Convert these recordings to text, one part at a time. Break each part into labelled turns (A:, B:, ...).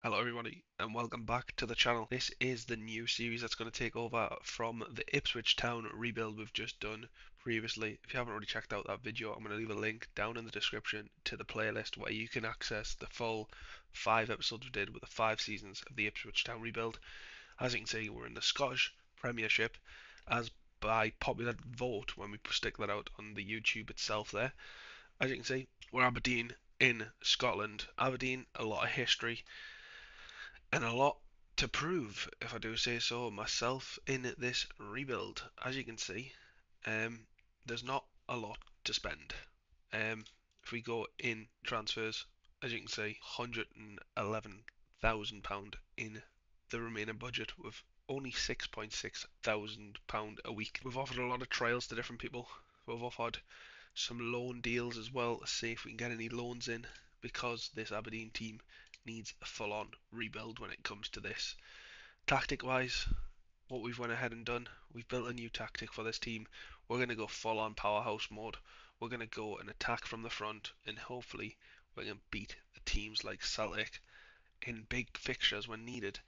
A: Hello everybody and welcome back to the channel. This is the new series that's going to take over from the Ipswich Town rebuild we've just done previously. If you haven't already checked out that video, I'm going to leave a link down in the description to the playlist where you can access the full 5 episodes we did with the 5 seasons of the Ipswich Town rebuild. As you can see, we're in the Scottish Premiership as by popular vote when we stick that out on the YouTube itself there. As you can see, we're Aberdeen in Scotland. Aberdeen, a lot of history and a lot to prove, if I do say so myself, in this rebuild. As you can see, um, there's not a lot to spend. If we go in transfers, as you can see, £111,000 in the remaining budget with only £6,600 a week. We've offered a lot of trials to different people. We've offered some loan deals as well to see if we can get any loans in because this Aberdeen team needs a full-on rebuild when it comes to this. Tactic wise, what we've went ahead and done, we've built a new tactic for this team. We're going to go full-on powerhouse mode. We're going to go and attack from the front and hopefully we can beat the teams like Celtic in big fixtures when needed.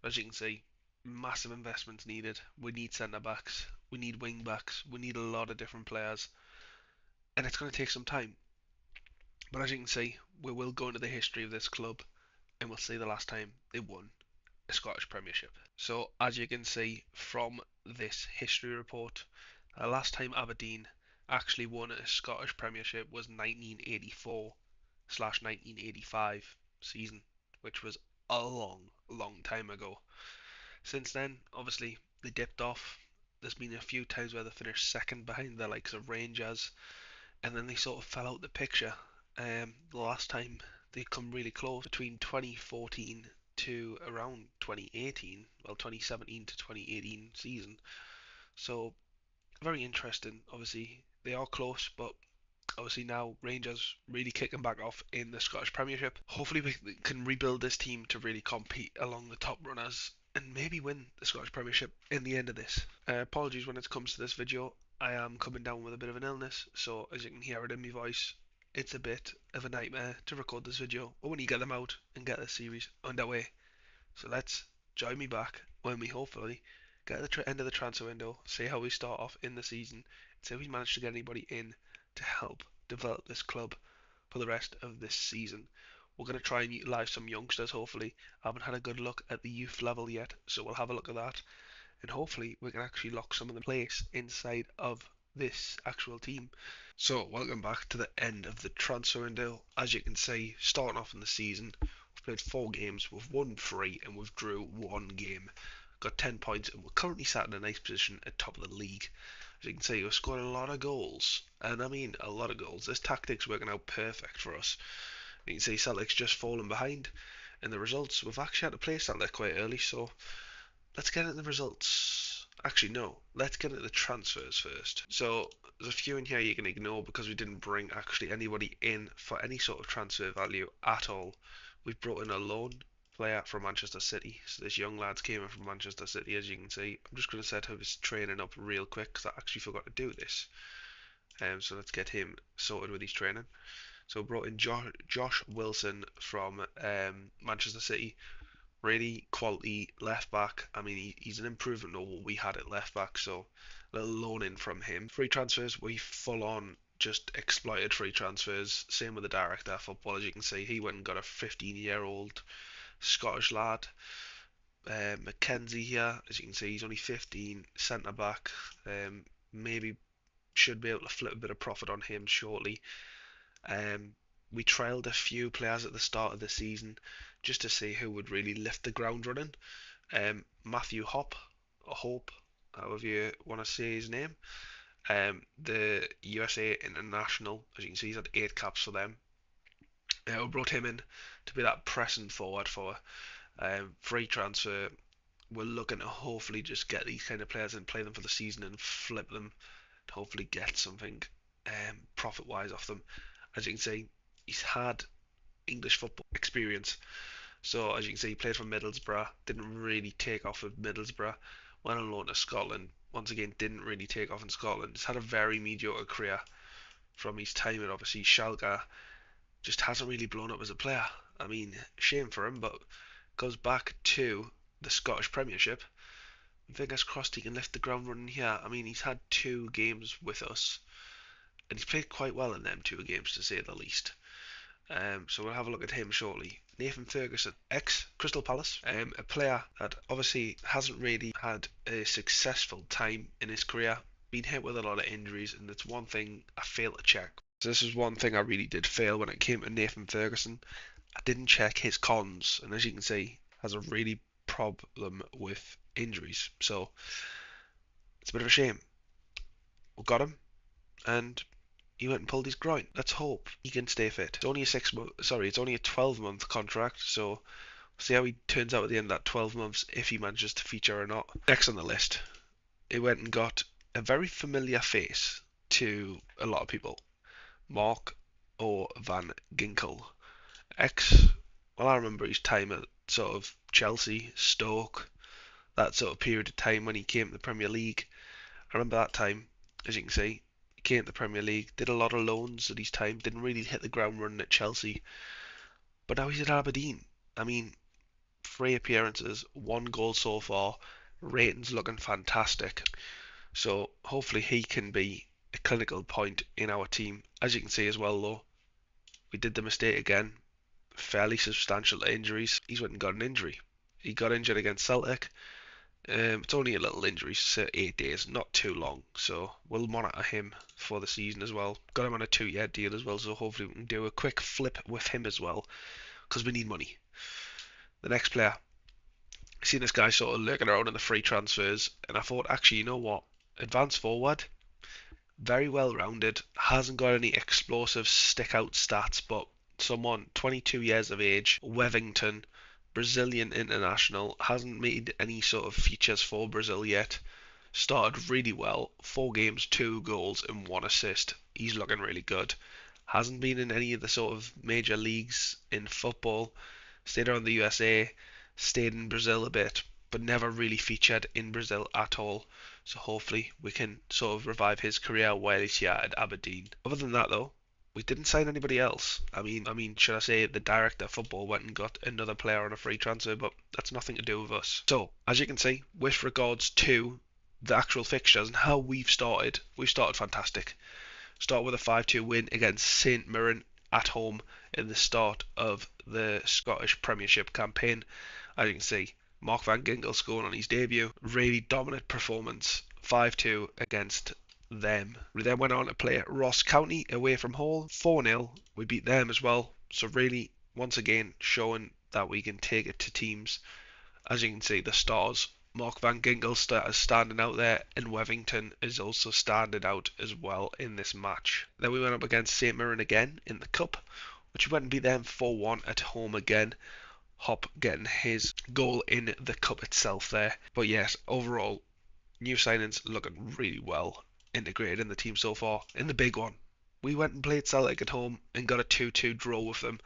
A: But as you can see, massive investments needed. We need centre backs, we need wing backs, we need a lot of different players, and it's going to take some time. But as you can see, we will go into the history of this club and we'll see the last time they won a Scottish Premiership. So as you can see from this history report, the last time Aberdeen actually won a Scottish Premiership was 1984/1985 season, which was a long time ago. Since then, obviously, they dipped off. There's been a few times where they finished second behind the likes of Rangers, and then they sort of fell out the picture. The last time they come really close between 2014 to around 2018, well 2017 to 2018 season. So very interesting. Obviously they are close, but obviously now Rangers really kicking back off in the Scottish Premiership. Hopefully we can rebuild this team to really compete along the top runners and maybe win the Scottish Premiership in the end of this. Apologies when it comes to this video. I am coming down with a bit of an illness, so as you can hear it in my voice, it's a bit of a nightmare to record this video, but when you get them out and get the series underway. So let's join me back when we hopefully get at the end of the transfer window, see how we start off in the season, see if we manage to get anybody in to help develop this club for the rest of this season. We're going to try and utilise some youngsters, hopefully. I haven't had a good look at the youth level yet, so we'll have a look at that. And hopefully we can actually lock some of them in place inside of this actual team. So welcome back to the end of the transfer window. As you can see, starting off in the season, we've played 4 games, we've won 3 and we've drew 1 game. Got 10 points and we're currently sat in a nice position at top of the league. As you can see, we're scoring a lot of goals, and I mean a lot of goals. This tactic's working out perfect for us. You can see Celtic's just fallen behind, and the results, we've actually had to play Celtic quite early, so let's get into the results. Actually, no, let's get into the transfers first. So there's a few in here you can ignore because we didn't bring actually anybody in for any sort of transfer value at all. We've brought in a loan player from Manchester City. So this young lad's came in from Manchester City, as you can see. I'm just going to set up his training up real quick because I actually forgot to do this. So let's get him sorted with his training. So brought in Josh Wilson from Manchester City. Really quality left back. I mean, he's an improvement over what we had at left back, so a little loan in from him. Free transfers, we full on just exploited free transfers. Same with the director of football, as you can see, he went and got a 15-year-old Scottish lad. Mackenzie here, as you can see, he's only 15, centre back. Maybe should be able to flip a bit of profit on him shortly. We trialled a few players at the start of the season just to see who would really lift the ground running. Matthew Hop, or Hope, however you want to say his name, the USA international, as you can see, he's had 8 caps for them. We brought him in to be that pressing forward for free transfer. We're looking to hopefully just get these kind of players and play them for the season and flip them to hopefully get something profit wise off them. As you can see, he's had English football experience. So as you can see, he played for Middlesbrough, didn't really take off with Middlesbrough, went on loan to Scotland, once again didn't really take off in Scotland. He's had a very mediocre career from his time at obviously Schalke, just hasn't really blown up as a player. I mean, shame for him, but goes back to the Scottish Premiership. And fingers crossed he can lift the ground running here. I mean, he's had 2 games with us, and he's played quite well in them 2 games, to say the least. So we'll have a look at him shortly. Nathan Ferguson, ex-Crystal Palace, a player that obviously hasn't really had a successful time in his career, been hit with a lot of injuries, and it's one thing I failed to check. So this is one thing I really did fail when it came to Nathan Ferguson. I didn't check his cons, and as you can see, has a really problem with injuries. So it's a bit of a shame. We got him, and he went and pulled his groin. Let's hope he can stay fit. It's only a 6 month, sorry, it's only a 12-month contract, so we'll see how he turns out at the end of that 12 months, if he manages to feature or not. Next on the list, he went and got a very familiar face to a lot of people. Mark O. van Ginkel. Well, I remember his time at sort of Chelsea, Stoke, that sort of period of time when he came to the Premier League. I remember that time, as you can see. Came to the Premier League, did a lot of loans at his time, didn't really hit the ground running at Chelsea, but now he's at Aberdeen. I mean, 3 appearances, 1 goal so far, ratings looking fantastic. So hopefully he can be a clinical point in our team. As you can see as well though, we did the mistake again, fairly substantial injuries. He's went and got an injury. He got injured against Celtic. It's only a little injury, so 8 days, not too long. So we'll monitor him for the season as well. Got him on a 2-year deal as well, so hopefully we can do a quick flip with him as well, because we need money. The next player, seen this guy sort of lurking around in the free transfers, and I thought, actually, you know what? Advanced forward, very well rounded, hasn't got any explosive stick out stats, but someone 22 years of age, Wevington, Brazilian international, hasn't made any sort of features for Brazil yet. Started really well, 4 games, 2 goals and 1 assist. He's looking really good. Hasn't been in any of the sort of major leagues in football. Stayed around the USA, stayed in Brazil a bit, but never really featured in Brazil at all. So hopefully we can sort of revive his career while he's here at Aberdeen. Other than that though, we didn't sign anybody else. I mean, should I say the director of football went and got another player on a free transfer, but that's nothing to do with us. So, as you can see, with regards to the actual fixtures and how we've started fantastic. Start with a 5-2 win against St Mirren at home in the start of the Scottish Premiership campaign. As you can see, Mark van Ginkel scoring on his debut. Really dominant performance. 5-2 against them. We then went on to play at Ross County away from home, 4-0. We beat them as well. So really, once again, showing that we can take it to teams. As you can see, the stars. Mark van Ginkel is standing out there, and Wevington is also standing out as well in this match. Then we went up against St Mirren again in the Cup, which we went and beat them 4-1 at home again. Hop getting his goal in the Cup itself there. But yes, overall, new signings looking really well integrated in the team so far. In the big one, we went and played Celtic at home and got a 2-2 draw with them.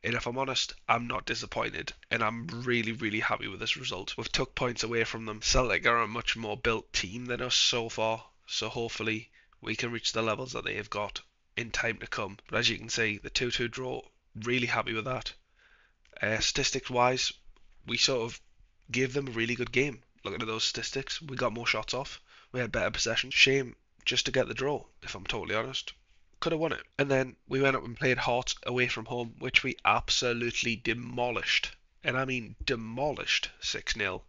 A: And if I'm honest, I'm not disappointed, and I'm really, really happy with this result. We've took points away from them. Celtic are a much more built team than us so far, so hopefully we can reach the levels that they have got in time to come. But as you can see, the 2-2 draw, really happy with that. Statistics-wise, we sort of gave them a really good game. Looking at those statistics, we got more shots off. We had better possession. Shame just to get the draw, if I'm totally honest. Could have won it. And then we went up and played Hearts away from home, which we absolutely demolished. And I mean demolished 6-0.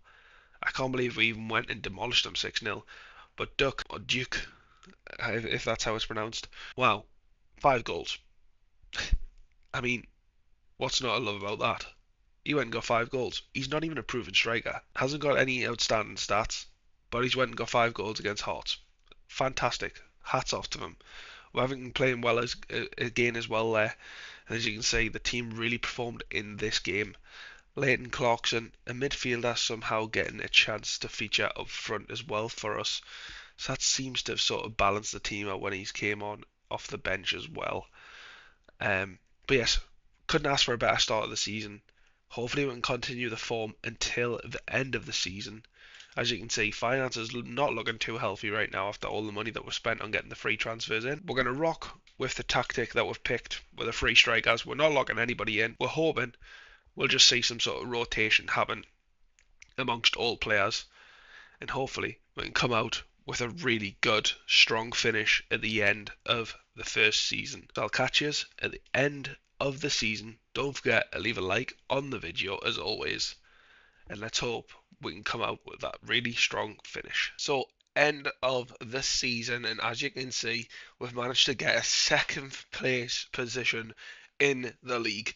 A: I can't believe we even went and demolished them 6-0. But Duke, if that's how it's pronounced, wow, 5 goals. I mean, what's not to love about that? He went and got 5 goals. He's not even a proven striker. Hasn't got any outstanding stats, but he's went and got 5 goals against Hearts. Fantastic. Hats off to him. Wellington playing well again as well there. And as you can see, the team really performed in this game. Leighton Clarkson, a midfielder, somehow getting a chance to feature up front as well for us. So that seems to have sort of balanced the team out when he's came on off the bench as well. But yes, couldn't ask for a better start of the season. Hopefully we can continue the form until the end of the season. As you can see, finances not looking too healthy right now after all the money that was spent on getting the free transfers in. We're going to rock with the tactic that we've picked with the free strikers. We're not locking anybody in. We're hoping we'll just see some sort of rotation happen amongst all players, and hopefully we can come out with a really good, strong finish at the end of the first season. So I'll catch you at the end of the season. Don't forget to leave a like on the video as always, and let's hope we can come out with that really strong finish. So end of the season, and as you can see, we've managed to get a second place position in the league.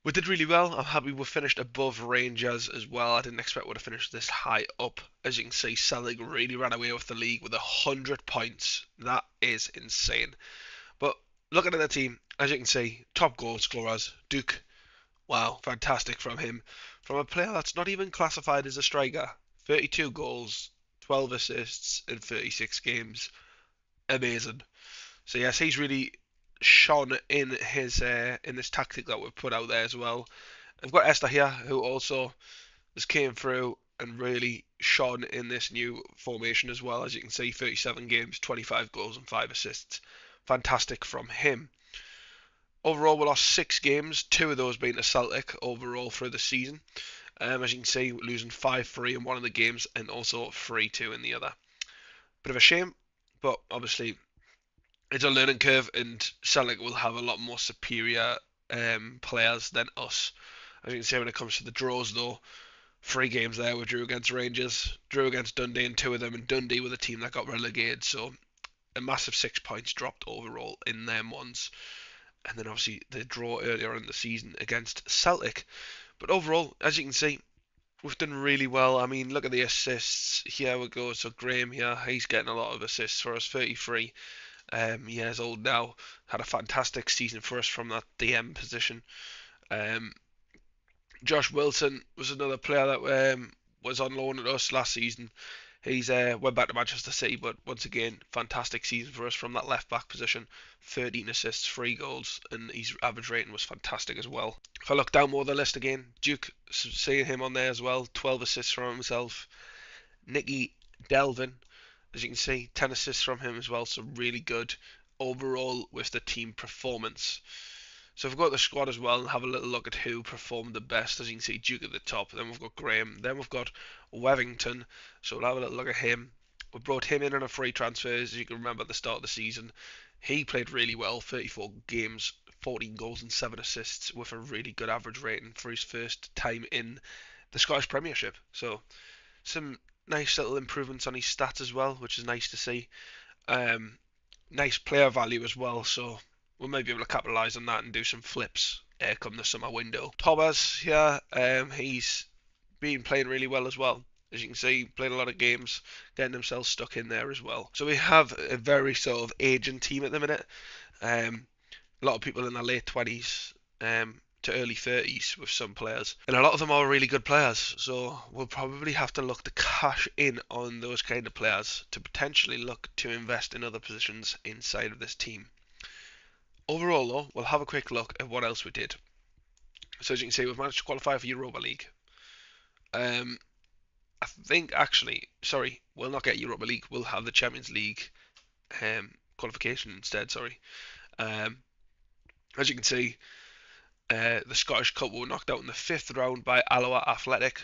A: We did really well. I'm happy we finished above Rangers as well. I didn't expect we would have finished this high up. As you can see, Celtic really ran away with the league with 100 points. That is insane. But looking at the team, as you can see, top goal scorers, Duke. Wow, fantastic from him. From a player that's not even classified as a striker. 32 goals, 12 assists in 36 games. Amazing. So yes, he's really shone in this tactic that we've put out there as well. I've got Esther here, who also has came through and really shone in this new formation as well. As you can see, 37 games, 25 goals and 5 assists. Fantastic from him. Overall, we lost 6 games, 2 of those being to Celtic overall through the season. As you can see, we're losing 5-3 in one of the games and also 3-2 in the other. Bit of a shame, but obviously it's a learning curve, and Celtic will have a lot more superior players than us. As you can see, when it comes to the draws, though, 3 games there we drew against Rangers, drew against Dundee in 2 of them, and Dundee were the team that got relegated. So a massive 6 points dropped overall in them ones. And then obviously the draw earlier in the season against Celtic. But overall, as you can see, we've done really well. I mean, look at the assists. Here we go. So Graham here, he's getting a lot of assists for us, 33. Years old now, had a fantastic season for us from that DM position. Josh Wilson was another player that was on loan at us last season. He's went back to Manchester City, but once again, fantastic season for us from that left back position. 13 assists, 3 goals, and his average rating was fantastic as well. If I look down more the list again, Duke, seeing him on there as well, 12 assists from himself. Nicky Delvin, as you can see, 10 assists from him as well, so really good overall with the team performance. So if we go to the squad as well and have a little look at who performed the best, as you can see, Duke at the top, then we've got Graham, then we've got Wevington, so we'll have a little look at him. We brought him in on a free transfer, as you can remember at the start of the season. He played really well, 34 games, 14 goals and 7 assists with a really good average rating for his first time in the Scottish Premiership. So some nice little improvements on his stats as well, which is nice to see. Nice player value as well, so we might be able to capitalise on that and do some flips come the summer window. Thomas here, he's been playing really well as well. As you can see, playing a lot of games, getting himself stuck in there as well. So we have a very sort of aging team at the minute. A lot of people in their late 20s to early 30s with some players. And a lot of them are really good players. So we'll probably have to look to cash in on those kind of players to potentially look to invest in other positions inside of this team. Overall, though, we'll have a quick look at what else we did. So as you can see, we've managed to qualify for Europa League. I think actually, sorry, we'll not get Europa League. We'll have the Champions League qualification instead. Sorry. As you can see, the Scottish Cup were knocked out in the 5th round by Alloa Athletic.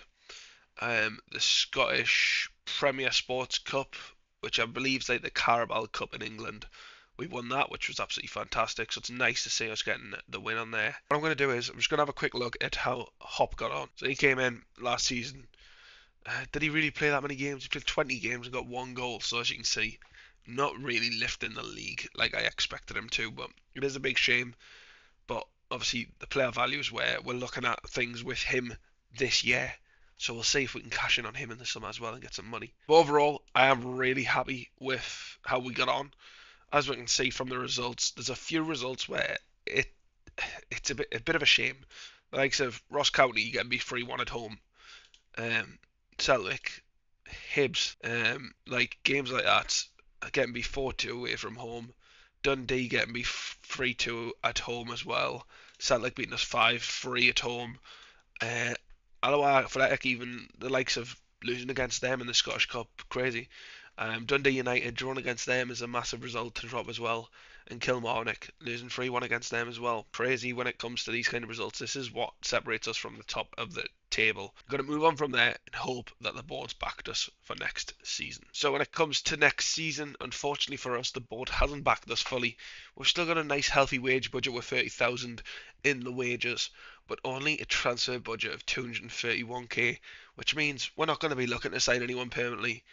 A: The Scottish Premier Sports Cup, which I believe is like the Carabao Cup in England. We won that, which was absolutely fantastic. So it's nice to see us getting the win on there. What I'm going to do is I'm just going to have a quick look at how Hop got on. So he came in last season. Did he really play that many games? He played 20 games and got 1 goal. So as you can see, not really lifting the league like I expected him to. But it is a big shame. But obviously the player value is where we're looking at things with him this year. So we'll see if we can cash in on him in the summer as well and get some money. But overall, I am really happy with how we got on. As we can see from the results, there's a few results where it's a bit of a shame. The likes of Ross County getting beat 3-1 at home, Celtic, Hibs, like games like that, getting beat 4-2 away from home, Dundee getting beat 3-2 at home as well, Celtic beating us 5-3 at home, Alloa Athletic, even the likes of losing against them in the Scottish Cup, crazy. Dundee United drawn against them is a massive result to drop as well. And Kilmarnock losing 3-1 against them as well. Crazy when it comes to these kind of results. This is what separates us from the top of the table. We've got to move on from there and hope that the board's backed us for next season. So when it comes to next season, unfortunately for us, the board hasn't backed us fully. We've still got a nice healthy wage budget with 30,000 in the wages, but only a transfer budget of 231k, which means we're not going to be looking to sign anyone permanently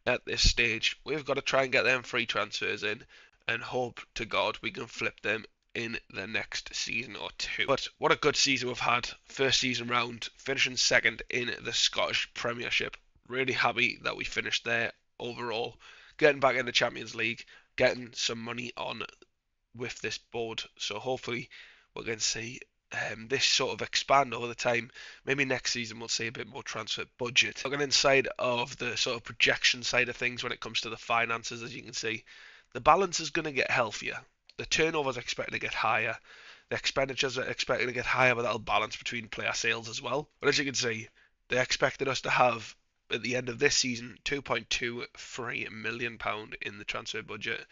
A: at this stage. We've got to try and get them free transfers in and hope to God we can flip them in the next season or two. But what a good season we've had. First season round, finishing second in the Scottish Premiership. Really happy that we finished there overall. Getting back in the Champions League, getting some money on with this board. So hopefully we can see this sort of expand over the time. Maybe next season we'll see a bit more transfer budget. Looking inside of the sort of projection side of things when it comes to the finances, as you can see, the balance is going to get healthier. The turnover is expected to get higher. The expenditures are expected to get higher, but that'll balance between player sales as well. But as you can see, they expected us to have, at the end of this season, £2.23 million in the transfer budget.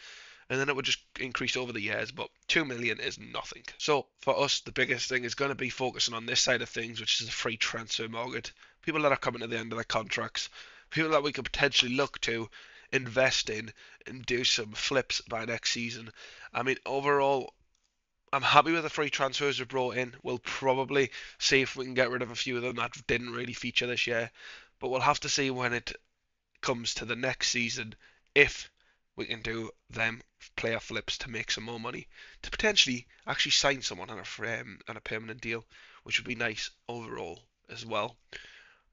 A: And then it would just increase over the years, but 2 million is nothing. So for us, the biggest thing is going to be focusing on this side of things, which is the free transfer market. People that are coming to the end of their contracts, people that we could potentially look to invest in and do some flips by next season. I mean, overall, I'm happy with the free transfers we brought in. We'll probably see if we can get rid of a few of them that didn't really feature this year, but we'll have to see when it comes to the next season if we can do them player flips to make some more money, to potentially actually sign someone on a permanent deal, which would be nice overall as well.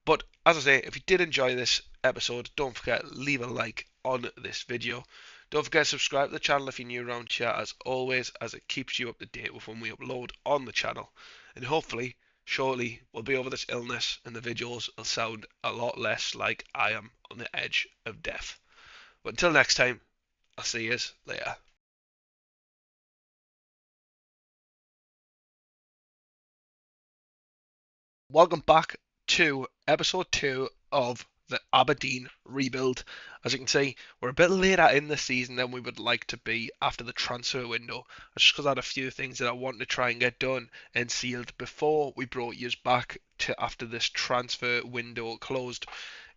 A: But as I say, if you did enjoy this episode, don't forget leave a like on this video. Don't forget to subscribe to the channel if you're new around here, as always, as it keeps you up to date with when we upload on the channel. And hopefully, shortly, we'll be over this illness and the videos will sound a lot less like I am on the edge of death. But until next time, I'll see you later. Welcome back to episode 2 of the Aberdeen rebuild. As you can see, we're a bit later in the season than we would like to be after the transfer window. That's just because I had a few things that I wanted to try and get done and sealed before we brought you back to after this transfer window closed.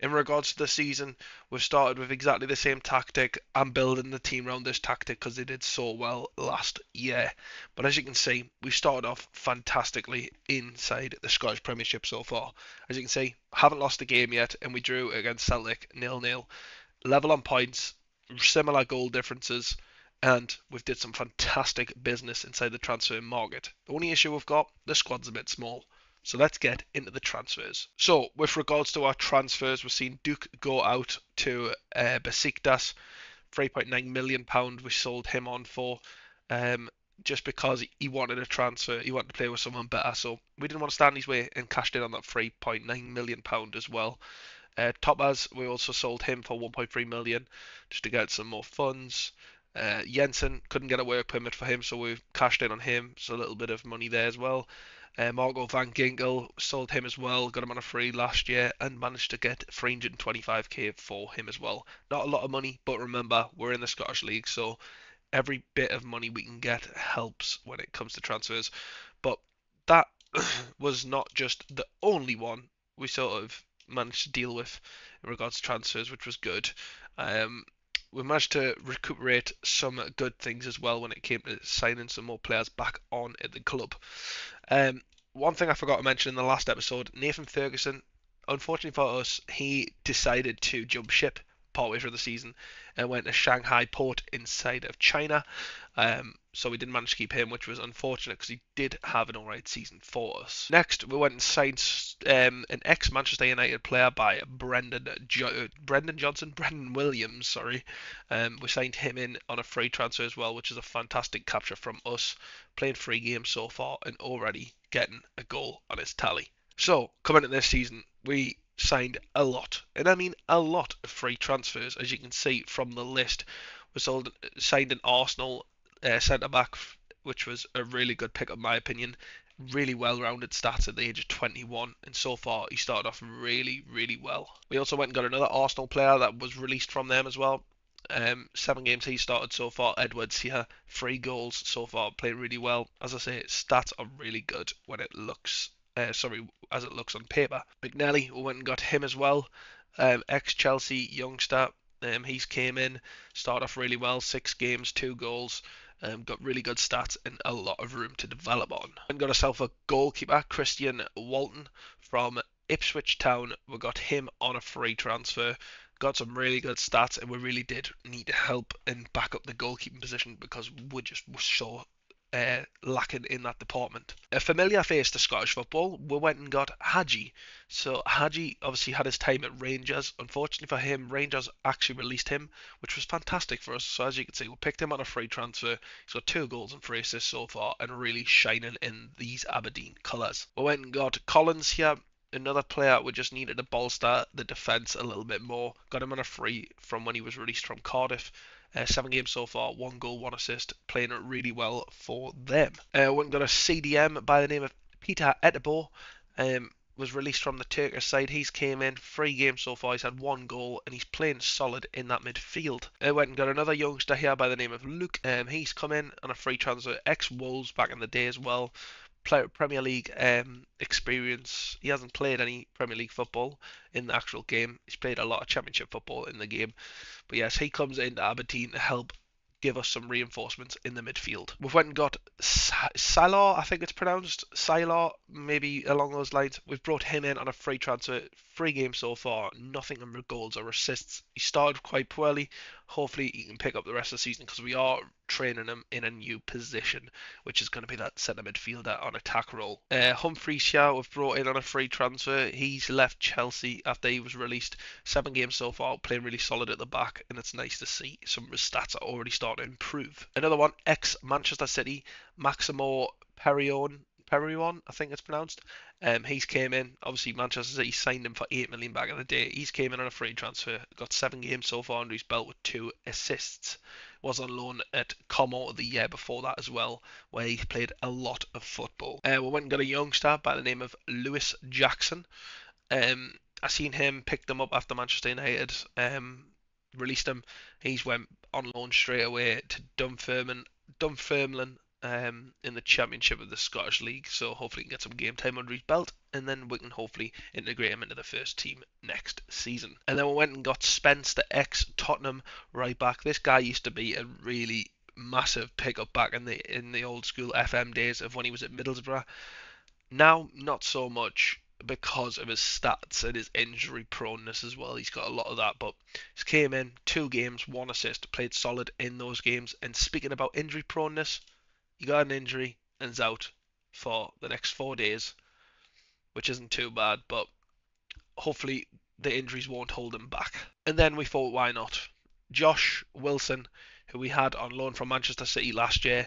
A: In regards to the season, we've started with exactly the same tactic. I'm building the team around this tactic because they did so well last year. But as you can see, we started off fantastically inside the Scottish Premiership so far. As you can see, haven't lost a game yet, and we drew against Celtic 0-0. Level on points, similar goal differences, and we've did some fantastic business inside the transfer market. The only issue we've got, the squad's a bit small. So let's get into the transfers. So with regards to our transfers, we've seen Duke go out to Besiktas, £3.9 million we sold him on for, just because he wanted a transfer, he wanted to play with someone better. So we didn't want to stand his way and cashed in on that £3.9 million as well. Topaz, we also sold him for 1.3 million just to get some more funds. Jensen, couldn't get a work permit for him, so we cashed in on him. So a little bit of money there as well. Marco van Ginkel, sold him as well, got him on a free last year and managed to get 325k for him as well. Not a lot of money, but remember, we're in the Scottish League, so every bit of money we can get helps when it comes to transfers. But that was not just the only one we sort of managed to deal with in regards to transfers, which was good. We managed to recuperate some good things as well when it came to signing some more players back on at the club. One thing I forgot to mention in the last episode, Nathan Ferguson, unfortunately for us, he decided to jump ship partway through the season and went to Shanghai port inside of China. So we didn't manage to keep him, which was unfortunate because he did have an alright season for us. Next, we went and signed an ex-Manchester United player by Brendan Williams, sorry. We signed him in on a free transfer as well, which is a fantastic capture from us. Played 3 games so far and already getting a goal on his tally. So, coming into this season, we signed a lot, and I mean a lot of free transfers. As you can see from the list, we signed an Arsenal centre back, which was a really good pick in my opinion. really well-rounded stats at the age of 21, and so far he started off really, really well. We also went and got another Arsenal player that was released from them as well. 7 games he started so far. Edwards here, 3 goals so far, played really well. As I say, stats are really good when it looks, as it looks on paper. McNally, we went and got him as well. Ex-Chelsea youngster. He's came in, started off really well. 6 games, 2 goals. Got really good stats and a lot of room to develop on. And got ourselves a goalkeeper, Christian Walton from Ipswich Town. We got him on a free transfer. Got some really good stats, and we really did need help and back up the goalkeeping position because we just were so lacking in that department. A familiar face to Scottish football, we went and got Hadji. So Hadji obviously had his time at Rangers. Unfortunately for him, Rangers actually released him, which was fantastic for us. So as you can see, we picked him on a free transfer. He's got 2 goals and 3 assists so far, and really shining in these Aberdeen colours. We went and got Collins here. Another player we just needed to bolster the defence a little bit more. Got him on a free from when he was released from Cardiff. 7 games so far, 1 goal, 1 assist, playing it really well for them. We've got a CDM by the name of Peter Etebo. Was released from the Turkish side. He's came in 3 games so far. He's had 1 goal and he's playing solid in that midfield. Went and got another youngster here by the name of Luke. He's come in on a free transfer, ex-Wolves back in the day as well. Premier League experience. He hasn't played any Premier League football in the actual game. He's played a lot of Championship football in the game. But yes, he comes into Aberdeen to help give us some reinforcements in the midfield. We've went and got Salar, I think it's pronounced Salar, maybe along those lines. We've brought him in on a free transfer. 3 games so far, nothing on goals or assists. He started quite poorly. Hopefully he can pick up the rest of the season because we are training him in a new position, which is going to be that centre midfielder on attack role. Humphreys here we've brought in on a free transfer. He's left Chelsea after he was released. 7 games so far, playing really solid at the back, and it's nice to see some of his stats are already starting to improve. Another one, ex-Manchester City, Maximo Perrion, I think it's pronounced. He's came in. Obviously, Manchester City signed him for 8 million back in the day. He's came in on a free transfer. Got 7 games so far under his belt with 2 assists. Was on loan at Como the year before that as well, where he played a lot of football. We went and got a youngster by the name of Lewis Jackson. I seen him, picked him up after Manchester United. Released him. He's went on loan straight away to Dunfermline. In the Championship of the Scottish League, so hopefully he can get some game time under his belt, and then we can hopefully integrate him into the first team next season. And then we went and got Spence, the ex-Tottenham right back. This guy used to be a really massive pickup back in the old school FM days of when he was at Middlesbrough. Now, not so much because of his stats and his injury proneness as well. He's got a lot of that, but he came in 2 games, 1 assist, played solid in those games. And speaking about injury proneness, he got an injury and is out for the next 4 days, which isn't too bad, but hopefully the injuries won't hold him back. And then we thought, why not? Josh Wilson, who we had on loan from Manchester City last year,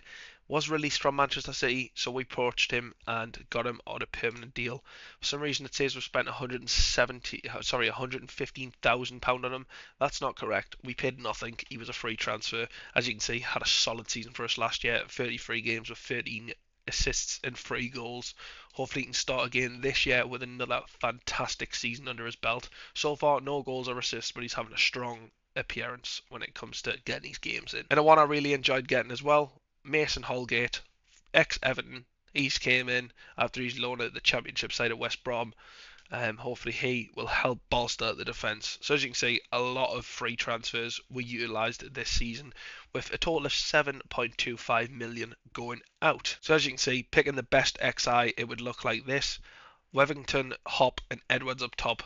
A: was released from Manchester City, so we poached him and got him on a permanent deal. For some reason it says we've spent £115,000 on him. That's not correct. We paid nothing. He was a free transfer. As you can see, had a solid season for us last year. 33 games with 13 assists and 3 goals. Hopefully he can start again this year with another fantastic season under his belt. So far, no goals or assists, but he's having a strong appearance when it comes to getting his games in. And a one I really enjoyed getting as well, Mason Holgate, ex-Everton. He's came in after he's loaned at the Championship side at West Brom. Hopefully he will help bolster the defence. So as you can see, a lot of free transfers were utilised this season, with a total of 7.25 million going out. So as you can see, picking the best XI, it would look like this. Wevington, Hop and Edwards up top,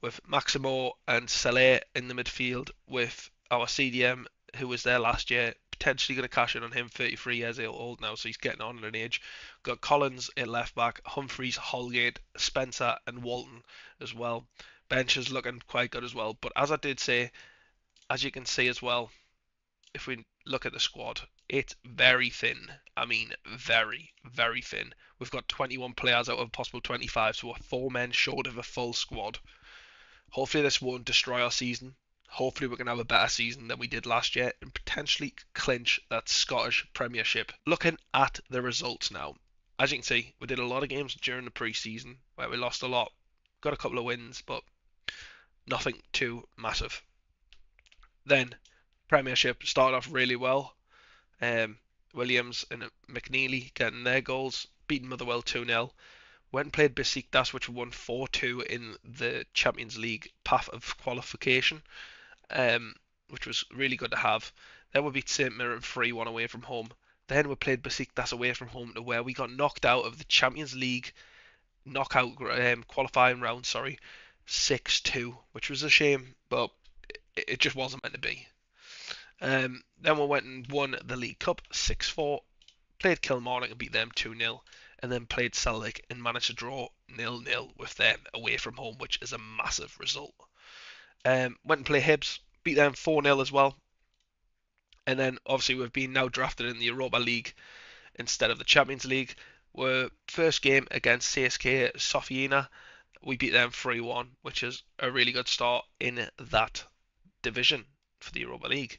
A: with Maximo and Saleh in the midfield, with our CDM who was there last year, potentially going to cash in on him, 33 years old now, so he's getting on in age. Got Collins at left back, Humphreys, Holgate, Spencer and Walton as well. Bench is looking quite good as well, but as I did say, as you can see as well, if we look at the squad, it's very thin. I mean, very, very thin. We've got 21 players out of a possible 25, so we're 4 men short of a full squad. Hopefully this won't destroy our season. Hopefully we can have a better season than we did last year and potentially clinch that Scottish Premiership. Looking at the results now. as you can see, we did a lot of games during the pre-season where we lost a lot, got a couple of wins, but nothing too massive. Then Premiership started off really well. Um, Williams and McNeely getting their goals, beating Motherwell 2-0. Went and played Besiktas, which won 4-2 in the Champions League path of qualification, which was really good to have. Then we beat St Mirren 3-1 away from home. Then we played Besiktas away from home to where we got knocked out of the Champions League knockout qualifying round, 6-2, which was a shame, but it just wasn't meant to be. Then we went and won the League Cup 6-4, played Kilmarnock and beat them 2-0, and then played Celtic and managed to draw 0-0 with them away from home, which is a massive result. Went and played Hibs, beat them 4-0 as well. And then obviously we've been now drafted in the Europa League instead of the Champions League. Our first game against CSK Sofia, we beat them 3-1, which is a really good start in that division for the Europa League.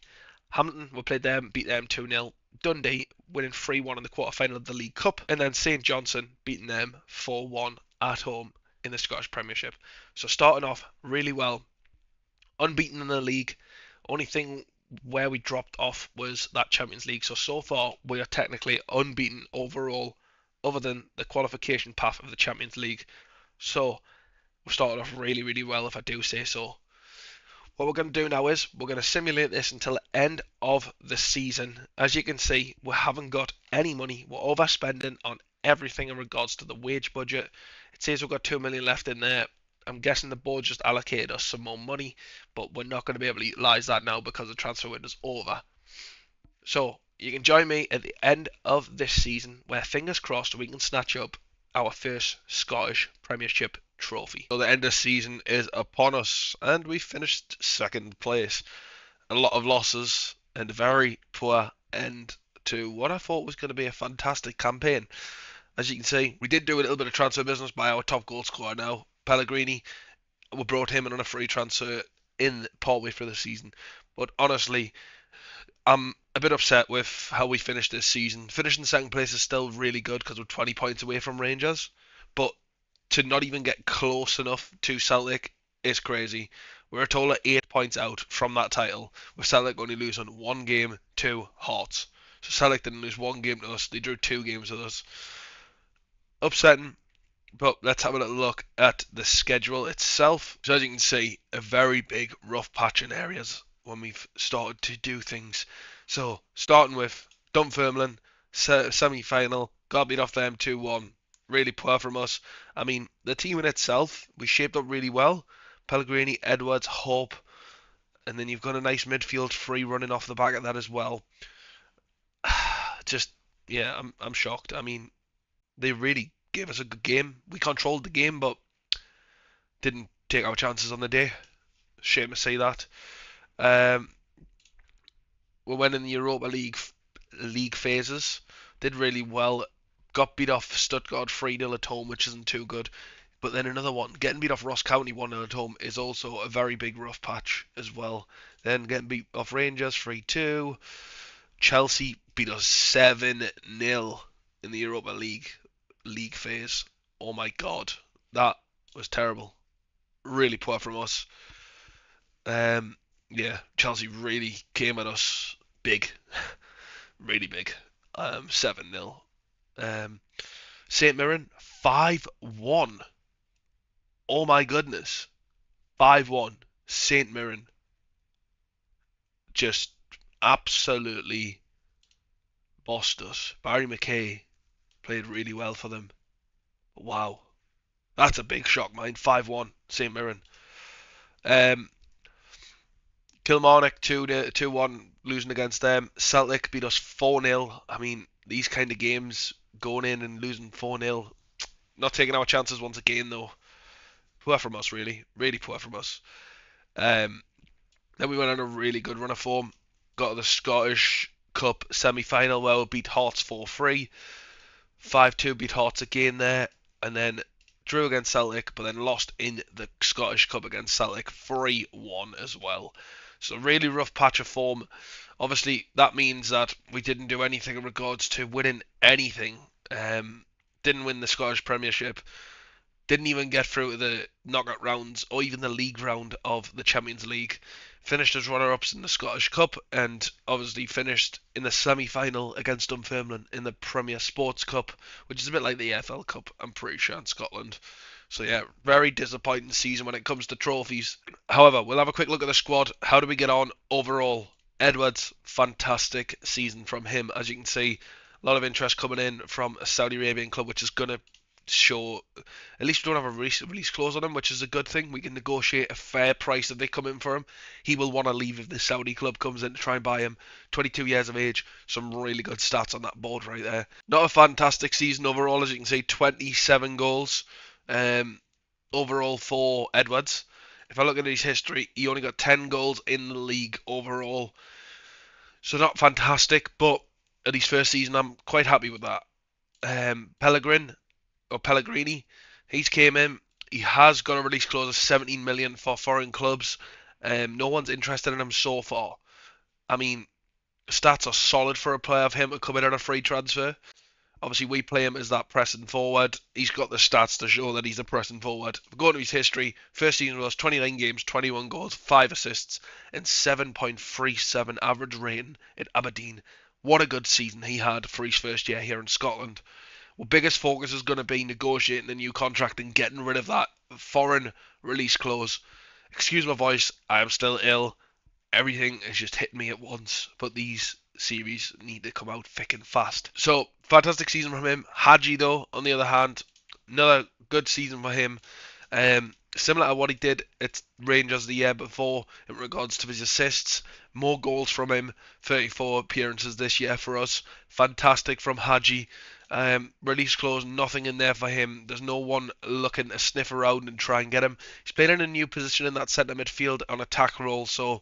A: Hamilton, we played them, beat them 2-0. Dundee winning 3-1 in the quarter-final of the League Cup. And then St Johnstone beating them 4-1 at home in the Scottish Premiership. So starting off really well. Unbeaten in the league. Only thing where we dropped off was that Champions League. So far, we are technically unbeaten overall, other than the qualification path of the Champions League. So we started off really, really well, if I do say so. What we're going to do now is we're going to simulate this until the end of the season. As you can see, we haven't got any money. We're overspending on everything in regards to the wage budget. It says we've got 2 million left in there. I'm guessing the board just allocated us some more money, but we're not going to be able to utilise that now because the transfer window's over. So you can join me at the end of this season, where fingers crossed we can snatch up our first Scottish Premiership trophy. So the end of the season is upon us, and we finished second place. A lot of losses and a very poor end to what I thought was going to be a fantastic campaign. As you can see, we did do a little bit of transfer business by our top goal scorer now, Pellegrini. We brought him in on a free transfer in partway through the season. But honestly, I'm a bit upset with how we finished this season. Finishing second place is still really good because we're 20 points away from Rangers. But to not even get close enough to Celtic is crazy. We're a total of 8 points out from that title, with Celtic only losing one game to Hearts. So Celtic didn't lose one game to us, they drew 2 games with us. Upsetting, but let's have a little look at the schedule itself. So as you can see, a very big rough patch in areas when we've started to do things. So starting with Dunfermline, semi-final, got beat off them 2-1. Really poor from us. I mean, the team in itself, we shaped up really well. Pellegrini, Edwards, Hope, and then you've got a nice midfield free running off the back of that as well. Just, yeah, I'm shocked. I mean, they really gave us a good game. We controlled the game, but didn't take our chances on the day. Shame to say that. We went in the Europa League phases. Did really well. Got beat off Stuttgart 3-0 at home, which isn't too good. But then another one, getting beat off Ross County 1-0 at home is also a very big rough patch as well. Then getting beat off Rangers 3-2. Chelsea beat us 7-0 in the Europa League phase. Oh my god, that was terrible. Really poor from us. Yeah, Chelsea really came at us big, really big. 7-0. St Mirren 5-1. Oh my goodness, 5-1. St Mirren just absolutely bossed us. Barry McKay played really well for them. Wow, that's a big shock, mind. 5-1, St Mirren. Kilmarnock 2-1 losing against them. Celtic beat us 4-0. I mean, these kind of games, going in and losing 4-0, not taking our chances once again though. Poor from us, really. Really poor from us. Then we went on a really good run of form. Got to the Scottish Cup semi-final where we beat Hearts 4-3. 5-2 beat Hearts again there. And then drew against Celtic, but then lost in the Scottish Cup against Celtic 3-1 as well. So really rough patch of form. Obviously, that means that we didn't do anything in regards to winning anything. didn't win the Scottish Premiership, didn't even get through to the knockout rounds or even the league round of the Champions League. Finished as runner-ups in the Scottish Cup and obviously finished in the semi-final against Dunfermline in the Premier Sports Cup, which is a bit like the EFL Cup, I'm pretty sure, in Scotland. So yeah, very disappointing season when it comes to trophies. However, we'll have a quick look at the squad. How do we get on overall? Edwards, fantastic season from him. As you can see, a lot of interest coming in from a Saudi Arabian club, which is going to show, at least we don't have a release clause on him, which is a good thing. We can negotiate a fair price if they come in for him. He will want to leave if the Saudi club comes in to try and buy him. 22 years of age, some really good stats on that board right there. Not a fantastic season overall, as you can see, 27 goals overall for Edwards. If I look at his history, he only got 10 goals in the league overall. So not fantastic, but at his first season, I'm quite happy with that. Pellegrini, he's came in. He has got a release clause of 17 million for foreign clubs. No one's interested in him so far. I mean, stats are solid for a player of him to come in on a free transfer. Obviously, we play him as that pressing forward. He's got the stats to show that he's a pressing forward. Going to his history, first season was 29 games, 21 goals, 5 assists, and 7.37 average rating at Aberdeen. What a good season he had for his first year here in Scotland. Well, biggest focus is going to be negotiating a new contract and getting rid of that foreign release clause. Excuse my voice, I am still ill. Everything is just hitting me at once, but these series need to come out thick and fast. So, fantastic season from him. Hadji, though, on the other hand, another good season for him. Similar to what he did at Rangers the year before in regards to his assists. More goals from him. 34 appearances this year for us. Fantastic from Hadji. Release clause, nothing in there for him. There's no one looking to sniff around and try and get him. He's playing in a new position in that centre midfield on attack role, so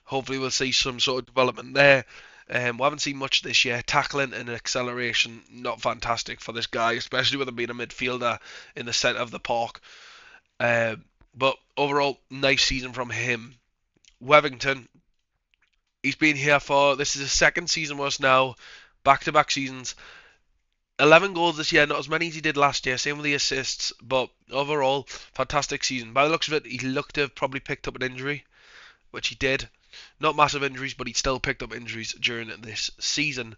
A: hopefully we'll see some sort of development there. We haven't seen much this year. Tackling and acceleration, not fantastic for this guy, especially with him being a midfielder in the centre of the park. But overall, nice season from him. Wevington, he's been here for, this is his second season with us now, back-to-back seasons. 11 goals this year, not as many as he did last year, same with the assists, but overall, fantastic season. By the looks of it, he looked to have probably picked up an injury, which he did. Not massive injuries, but he still picked up injuries during this season.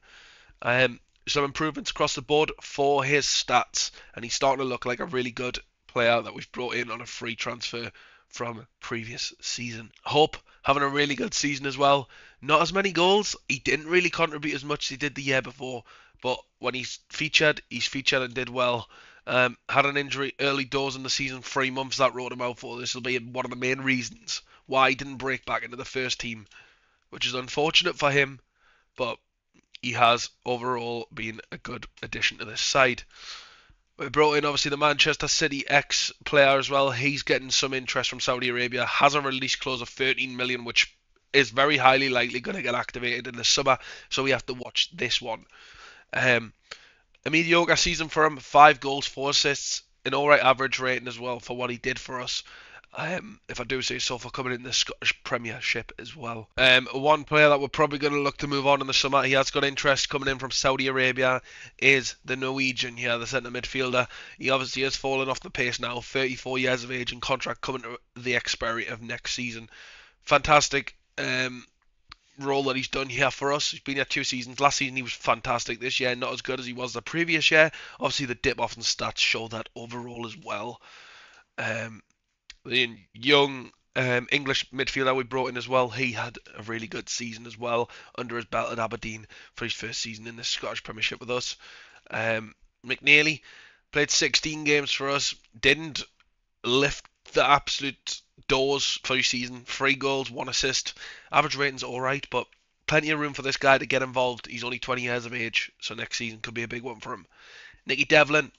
A: Some improvements across the board for his stats, and he's starting to look like a really good player that we've brought in on a free transfer from previous season. Hope having a really good season as well. Not as many goals. He didn't really contribute as much as he did the year before, but when he's featured and did well. Had an injury early doors in the season, 3 months that wrote him out for. This will be one of the main reasons why he didn't break back into the first team, which is unfortunate for him, but he has overall been a good addition to this side. We brought in obviously the Manchester City ex-player as well. He's getting some interest from Saudi Arabia. Has a release clause of 13 million, which is very highly likely going to get activated in the summer. So we have to watch this one. A mediocre season for him. 5 goals, 4 assists. An alright average rating as well for what he did for us. If I do say so, for coming in the Scottish Premiership as well. One player that we're probably going to look to move on in the summer, he has got interest coming in from Saudi Arabia, is the Norwegian here, the centre midfielder. He obviously has fallen off the pace now, 34 years of age and contract coming to the expiry of next season. Fantastic role that he's done here for us. He's been here 2 seasons. Last season he was fantastic. This year not as good as he was the previous year. Obviously the dip off in stats show that overall as well. The young English midfielder we brought in as well, he had a really good season as well under his belt at Aberdeen for his first season in the Scottish Premiership with us. McNeely played 16 games for us, didn't lift the absolute doors for his season. 3 goals, 1 assist. Average rating's alright, but plenty of room for this guy to get involved. He's only 20 years of age, so next season could be a big one for him. Nicky Devlin,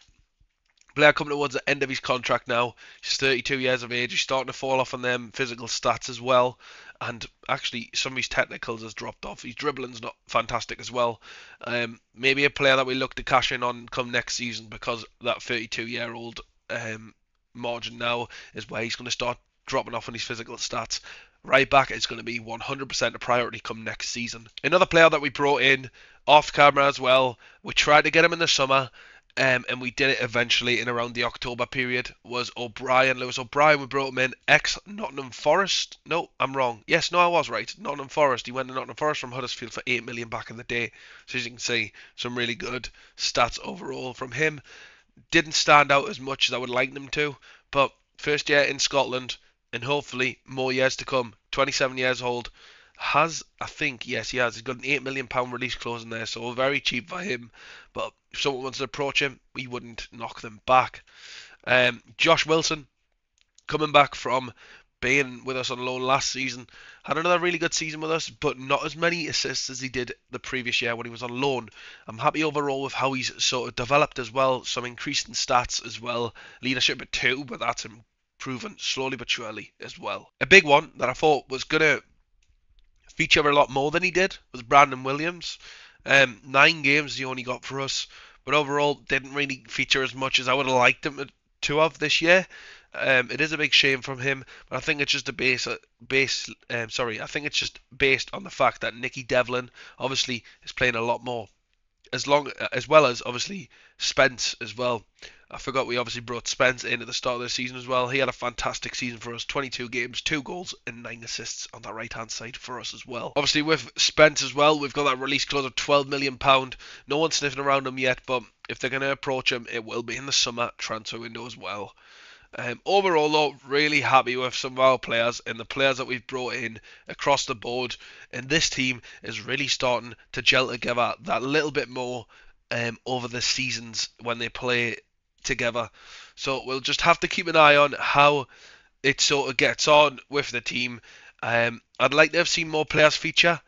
A: player coming towards the end of his contract now. He's 32 years of age. He's starting to fall off on them physical stats as well. And actually, some of his technicals has dropped off. His dribbling's not fantastic as well. Maybe a player that we look to cash in on come next season, because that 32-year-old margin now is where he's going to start dropping off on his physical stats. Right back is going to be 100% a priority come next season. Another player that we brought in off camera as well. We tried to get him in the summer. and we did it eventually in around the October period, was O'Brien, Lewis O'Brien. We brought him in, ex Nottingham Forest. No, I'm wrong. Yes, no, I was right. Nottingham Forest. He went to Nottingham Forest from Huddersfield for 8 million back in the day. So as you can see, some really good stats overall from him. Didn't stand out as much as I would like them to, but first year in Scotland, and hopefully more years to come. 27 years old. I think, yes, he has. He's got an £8 million release clause in there, so very cheap for him. But if someone wants to approach him, we wouldn't knock them back. Josh Wilson, coming back from being with us on loan last season, had another really good season with us, but not as many assists as he did the previous year when he was on loan. I'm happy overall with how he's sort of developed as well, some increase in stats as well, leadership at 2, but that's improving slowly but surely as well. A big one that I thought was going to feature a lot more than he did was Brandon Williams. 9 games he only got for us, but overall didn't really feature as much as I would have liked him to have this year. It is a big shame from him, but I think it's just I think it's just based on the fact that Nicky Devlin obviously is playing a lot more, as well as obviously Spence as well. I forgot we obviously brought Spence in at the start of the season as well. He had a fantastic season for us. 22 games, 2 goals and 9 assists on the right hand side for us as well. Obviously with Spence as well, we've got that release clause of £12 million. No one's sniffing around him yet, but if they're going to approach him, it will be in the summer transfer window as well. Overall, though, really happy with some of our players and the players that we've brought in across the board. And this team is really starting to gel together that little bit more over the seasons when they play together. So we'll just have to keep an eye on how it sort of gets on with the team. I'd like to have seen more players feature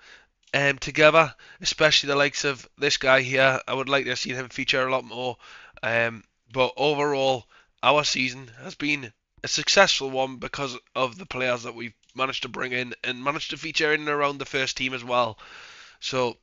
A: together, especially the likes of this guy here. I would like to have seen him feature a lot more. But overall, our season has been a successful one because of the players that we've managed to bring in and managed to feature in and around the first team as well. So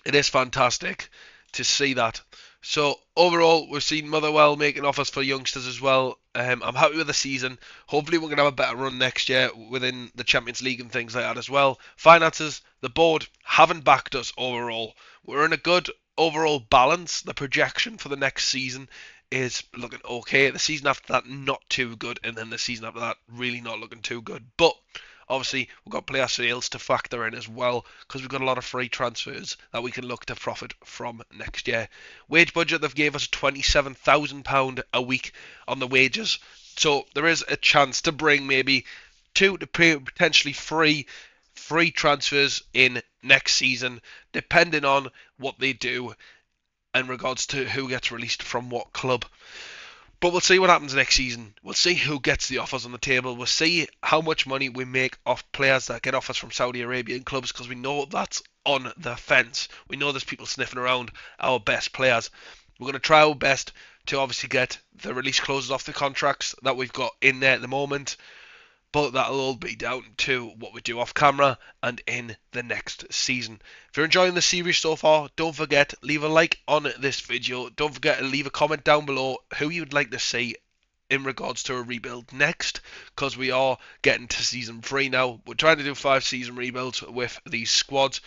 A: it is fantastic to see that. So overall, we've seen Motherwell making offers for youngsters as well. I'm happy with the season. Hopefully we're going to have a better run next year within the Champions League and things like that as well. Finances, the board haven't backed us overall. We're in a good overall balance. The projection for the next season is looking okay. The season after that, not too good. And then the season after that, really not looking too good. But obviously, we've got player sales to factor in as well because we've got a lot of free transfers that we can look to profit from next year. Wage budget, they've gave us £27,000 a week on the wages. So there is a chance to bring maybe 2 to potentially 3 free transfers in next season, depending on what they do in regards to who gets released from what club. But we'll see what happens next season. We'll see who gets the offers on the table. We'll see how much money we make off players that get offers from Saudi Arabian clubs, because we know that's on the fence. We know there's people sniffing around our best players. We're going to try our best to obviously get the release clauses off the contracts that we've got in there at the moment. But that'll all be down to what we do off camera and in the next season. If you're enjoying the series so far, don't forget, leave a like on this video. Don't forget to leave a comment down below who you'd like to see in regards to a rebuild next, because we are getting to season 3 now. We're trying to do 5 season rebuilds with these squads.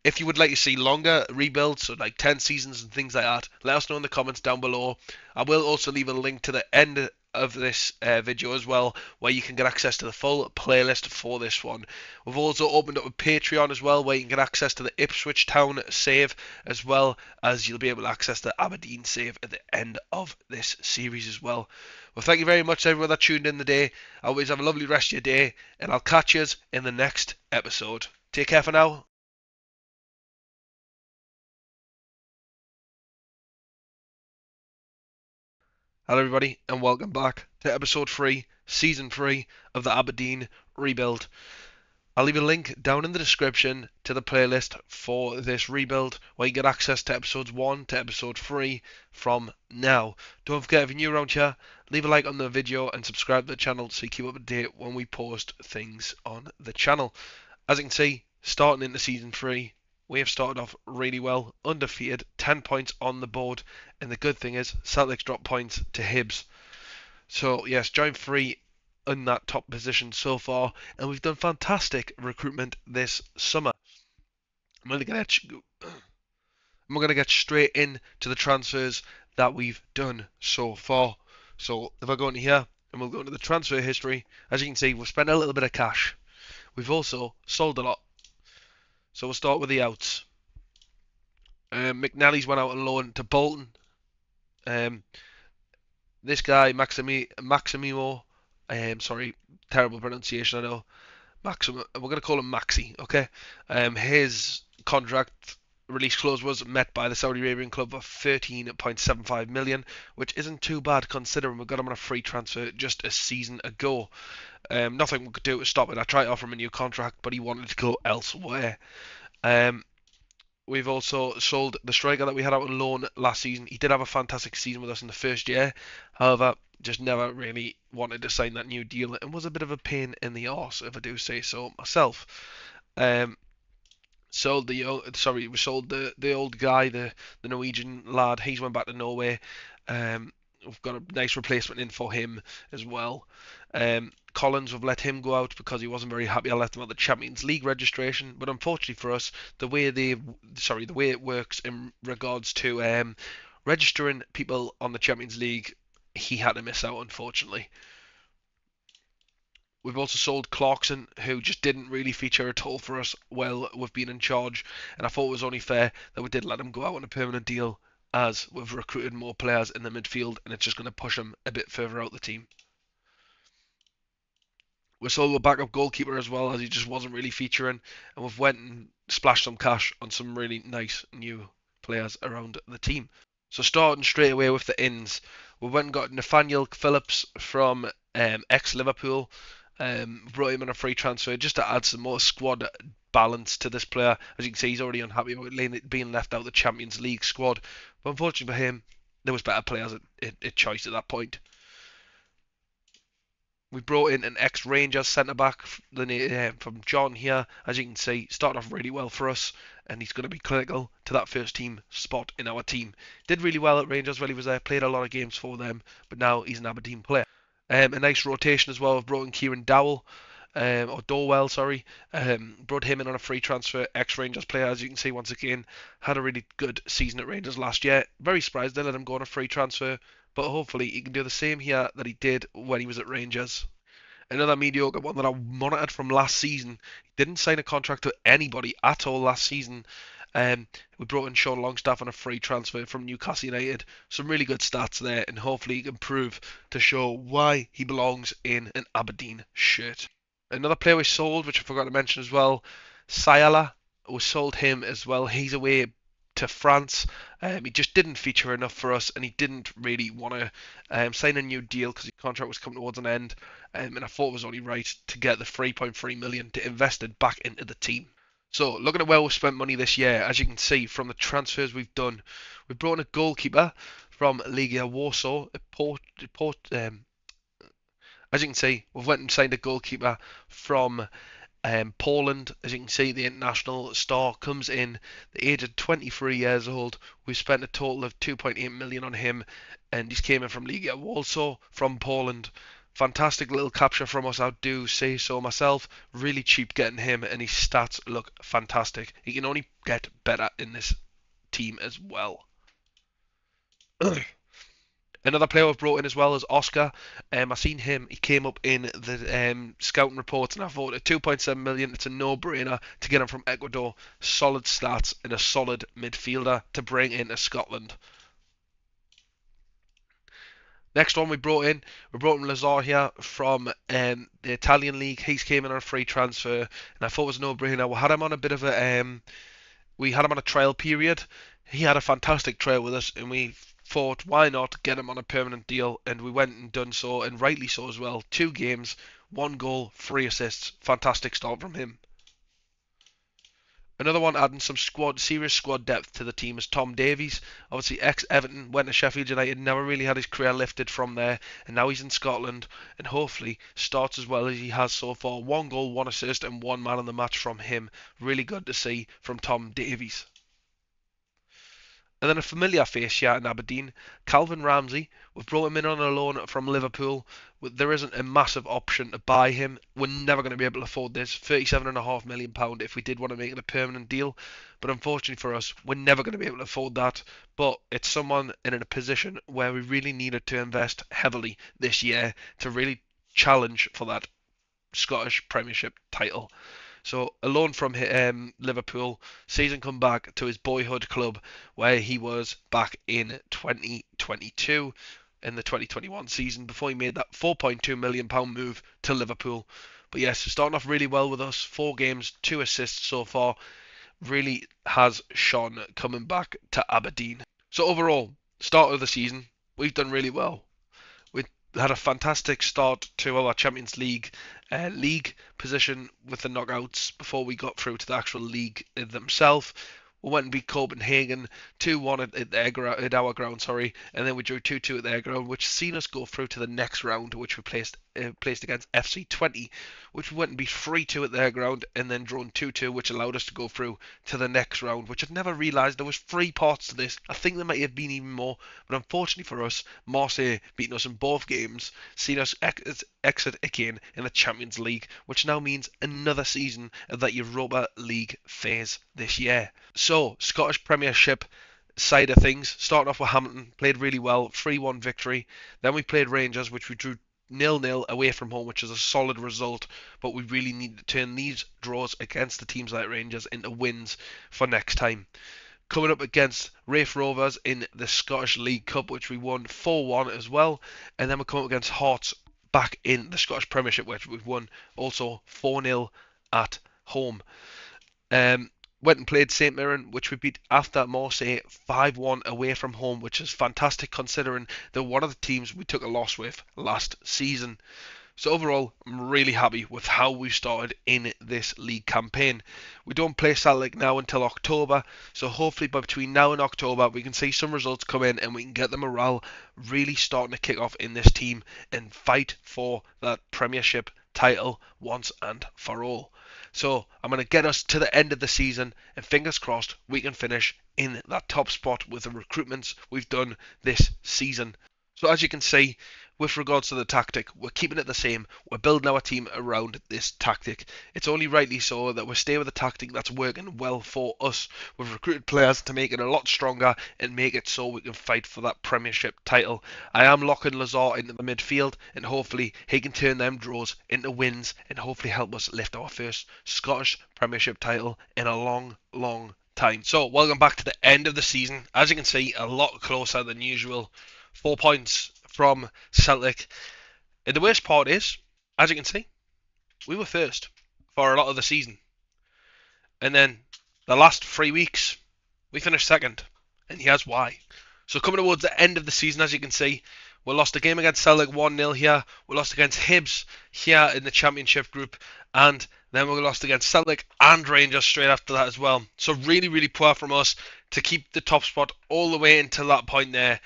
A: If you would like to see longer rebuilds, so like 10 seasons and things like that, let us know in the comments down below. I will also leave a link to the end of this video as well, where you can get access to the full playlist for this one. We've also opened up a Patreon as well, where you can get access to the Ipswich Town save, as well as you'll be able to access the Aberdeen save at the end of this series as well. Well, thank you very much to everyone that tuned in today. Always have a lovely rest of your day, and I'll catch you in the next episode. Take care for now. Hello everybody, and welcome back to episode 3, season 3 of the Aberdeen rebuild. I'll leave a link down in the description to the playlist for this rebuild, where you get access to episodes 1 to episode 3 from now. Don't forget, if you're new around here, leave a like on the video and subscribe to the channel so you keep up to date when we post things on the channel. As you can see, starting into season 3, we have started off really well, undefeated, 10 points on the board, and the good thing is Celtic's dropped points to Hibs. So yes, joint 3 in that top position so far, and we've done fantastic recruitment this summer. I'm going to get straight into the transfers that we've done so far. So if I go into here and we'll go into the transfer history, as you can see, we've spent a little bit of cash. We've also sold a lot. So we'll start with the outs. McNally's went out on loan to Bolton. Um, this guy, Maximimo, sorry, terrible pronunciation, I know. We're going to call him Maxi, okay? His contract release clause was met by the Saudi Arabian club of 13.75 million, which isn't too bad considering we got him on a free transfer just a season ago. Nothing we could do to stop it. I tried to offer him a new contract, but he wanted to go elsewhere. Um, we've also sold the striker that we had out on loan last season. He did have a fantastic season with us in the first year. However, just never really wanted to sign that new deal and was a bit of a pain in the arse, if I do say so myself. Um, we sold the old guy, the Norwegian lad. He's went back to Norway. We've got a nice replacement in for him as well. Collins, we've let him go out because he wasn't very happy. I left him at the Champions League registration, but unfortunately for us, the way it works in regards to registering people on the Champions League, he had to miss out, unfortunately. We've also sold Clarkson, who just didn't really feature at all for us while we've been in charge, and I thought it was only fair that we did let him go out on a permanent deal, as we've recruited more players in the midfield, and it's just going to push him a bit further out the team. We sold a backup goalkeeper as well, as he just wasn't really featuring, and we've went and splashed some cash on some really nice new players around the team. So starting straight away with the ins, we went and got Nathaniel Phillips from ex-Liverpool. Brought him on a free transfer just to add some more squad balance to this player. As you can see, he's already unhappy with being left out of the Champions League squad. But unfortunately for him, there was better players at choice at that point. We brought in an ex-Rangers centre-back from John here. As you can see, started off really well for us, and he's going to be critical to that first team spot in our team. Did really well at Rangers while he was there, played a lot of games for them, but now he's an Aberdeen player. A nice rotation as well. We've brought in Kieran Dowell, or Dorwell, sorry. Brought him in on a free transfer, ex-Rangers player, as you can see once again. Had a really good season at Rangers last year. Very surprised they let him go on a free transfer, but hopefully he can do the same here that he did when he was at Rangers. Another mediocre one that I monitored from last season. He didn't sign a contract to anybody at all last season. We brought in Sean Longstaff on a free transfer from Newcastle United. Some really good stats there, and hopefully he can prove to show why he belongs in an Aberdeen shirt. Another player we sold, which I forgot to mention as well, Sayala. We sold him as well. He's away to France. He just didn't feature enough for us, and he didn't really want to sign a new deal because his contract was coming towards an end. And I thought it was only right to get the 3.3 million to invest it back into the team. So, looking at where we've spent money this year, as you can see from the transfers we've done, we've brought in a goalkeeper from Legia Warsaw. As you can see, we've went and signed a goalkeeper from Poland. As you can see, the international star comes in the age of 23 years old. We've spent a total of 2.8 million on him, and he's came in from Legia Warsaw from Poland. Fantastic little capture from us, I do say so myself. Really cheap getting him, and his stats look fantastic. He can only get better in this team as well. Another player I've brought in as well is Oscar. I seen him. He came up in the scouting reports, and I thought at 2.7 million, it's a no-brainer to get him from Ecuador. Solid stats and a solid midfielder to bring into Scotland. Next one we brought in Lazar here from the Italian league. He's came in on a free transfer, and I thought it was a no-brainer. We had him on a bit of we had him on a trial period. He had a fantastic trial with us, and we thought, why not get him on a permanent deal? And we went and done so, and rightly so as well. 2 games, 1 goal, 3 assists. Fantastic start from him. Another one adding some serious squad depth to the team is Tom Davies. Obviously, ex-Everton, went to Sheffield United, never really had his career lifted from there, and now he's in Scotland, and hopefully starts as well as he has so far. 1 goal, 1 assist, and 1 man of the match from him. Really good to see from Tom Davies. And then a familiar face here in Aberdeen, Calvin Ramsey. We've brought him in on a loan from Liverpool. There isn't a massive option to buy him. We're never going to be able to afford this. £37.5 million if we did want to make it a permanent deal. But unfortunately for us, we're never going to be able to afford that. But it's someone in a position where we really needed to invest heavily this year to really challenge for that Scottish Premiership title. So a loan from Liverpool, season come back to his boyhood club where he was back in 2022 in the 2021 season before he made that £4.2 million move to Liverpool. But yes, starting off really well with us. 4 games, 2 assists so far. Really has shone coming back to Aberdeen. So overall, start of the season, we've done really well. We had a fantastic start to our Champions League position with the knockouts before we got through to the actual league themselves. We went and beat Copenhagen 2-1 at our ground, sorry, and then we drew 2-2 at their ground, which seen us go through to the next round, which we placed against FC20, which we went and beat 3-2 at their ground, and then drawn 2-2, which allowed us to go through to the next round, which I'd never realised there was 3 parts to this. I think there might have been even more, but unfortunately for us, Marseille beating us in both games, seen us exit again in the Champions League, which now means another season of that Europa League phase this year. So, Scottish Premiership side of things, starting off with Hamilton, played really well, 3-1 victory. Then we played Rangers, which we drew 0-0 away from home, which is a solid result, but we really need to turn these draws against the teams like Rangers into wins for next time. Coming up against Raith Rovers in the Scottish League Cup, which we won 4-1 as well, and then we come up against Hearts back in the Scottish Premiership, which we've won also 4-0 at home. Went and played St Mirren, which we beat after Marseille 5-1 away from home, which is fantastic considering they're one of the teams we took a loss with last season. So overall, I'm really happy with how we started in this league campaign. We don't play Celtic now until October, so hopefully by between now and October we can see some results come in and we can get the morale really starting to kick off in this team and fight for that Premiership title once and for all. So I'm going to get us to the end of the season and fingers crossed we can finish in that top spot with the recruitments we've done this season. So as you can see, with regards to the tactic, we're keeping it the same. We're building our team around this tactic. It's only rightly so that we stay with the tactic that's working well for us. We've recruited players to make it a lot stronger and make it so we can fight for that Premiership title. I am locking Lazar into the midfield and hopefully he can turn them draws into wins and hopefully help us lift our first Scottish Premiership title in a long, long time. So welcome back to the end of the season. As you can see, a lot closer than usual. 4 points from Celtic. And the worst part is, as you can see, we were first for a lot of the season. And then the last 3 weeks, we finished second. And here's why. So coming towards the end of the season, as you can see, we lost a game against Celtic 1-0 here. We lost against Hibs here in the Championship group. And then we lost against Celtic and Rangers straight after that as well. So really, really poor from us to keep the top spot all the way until that point there.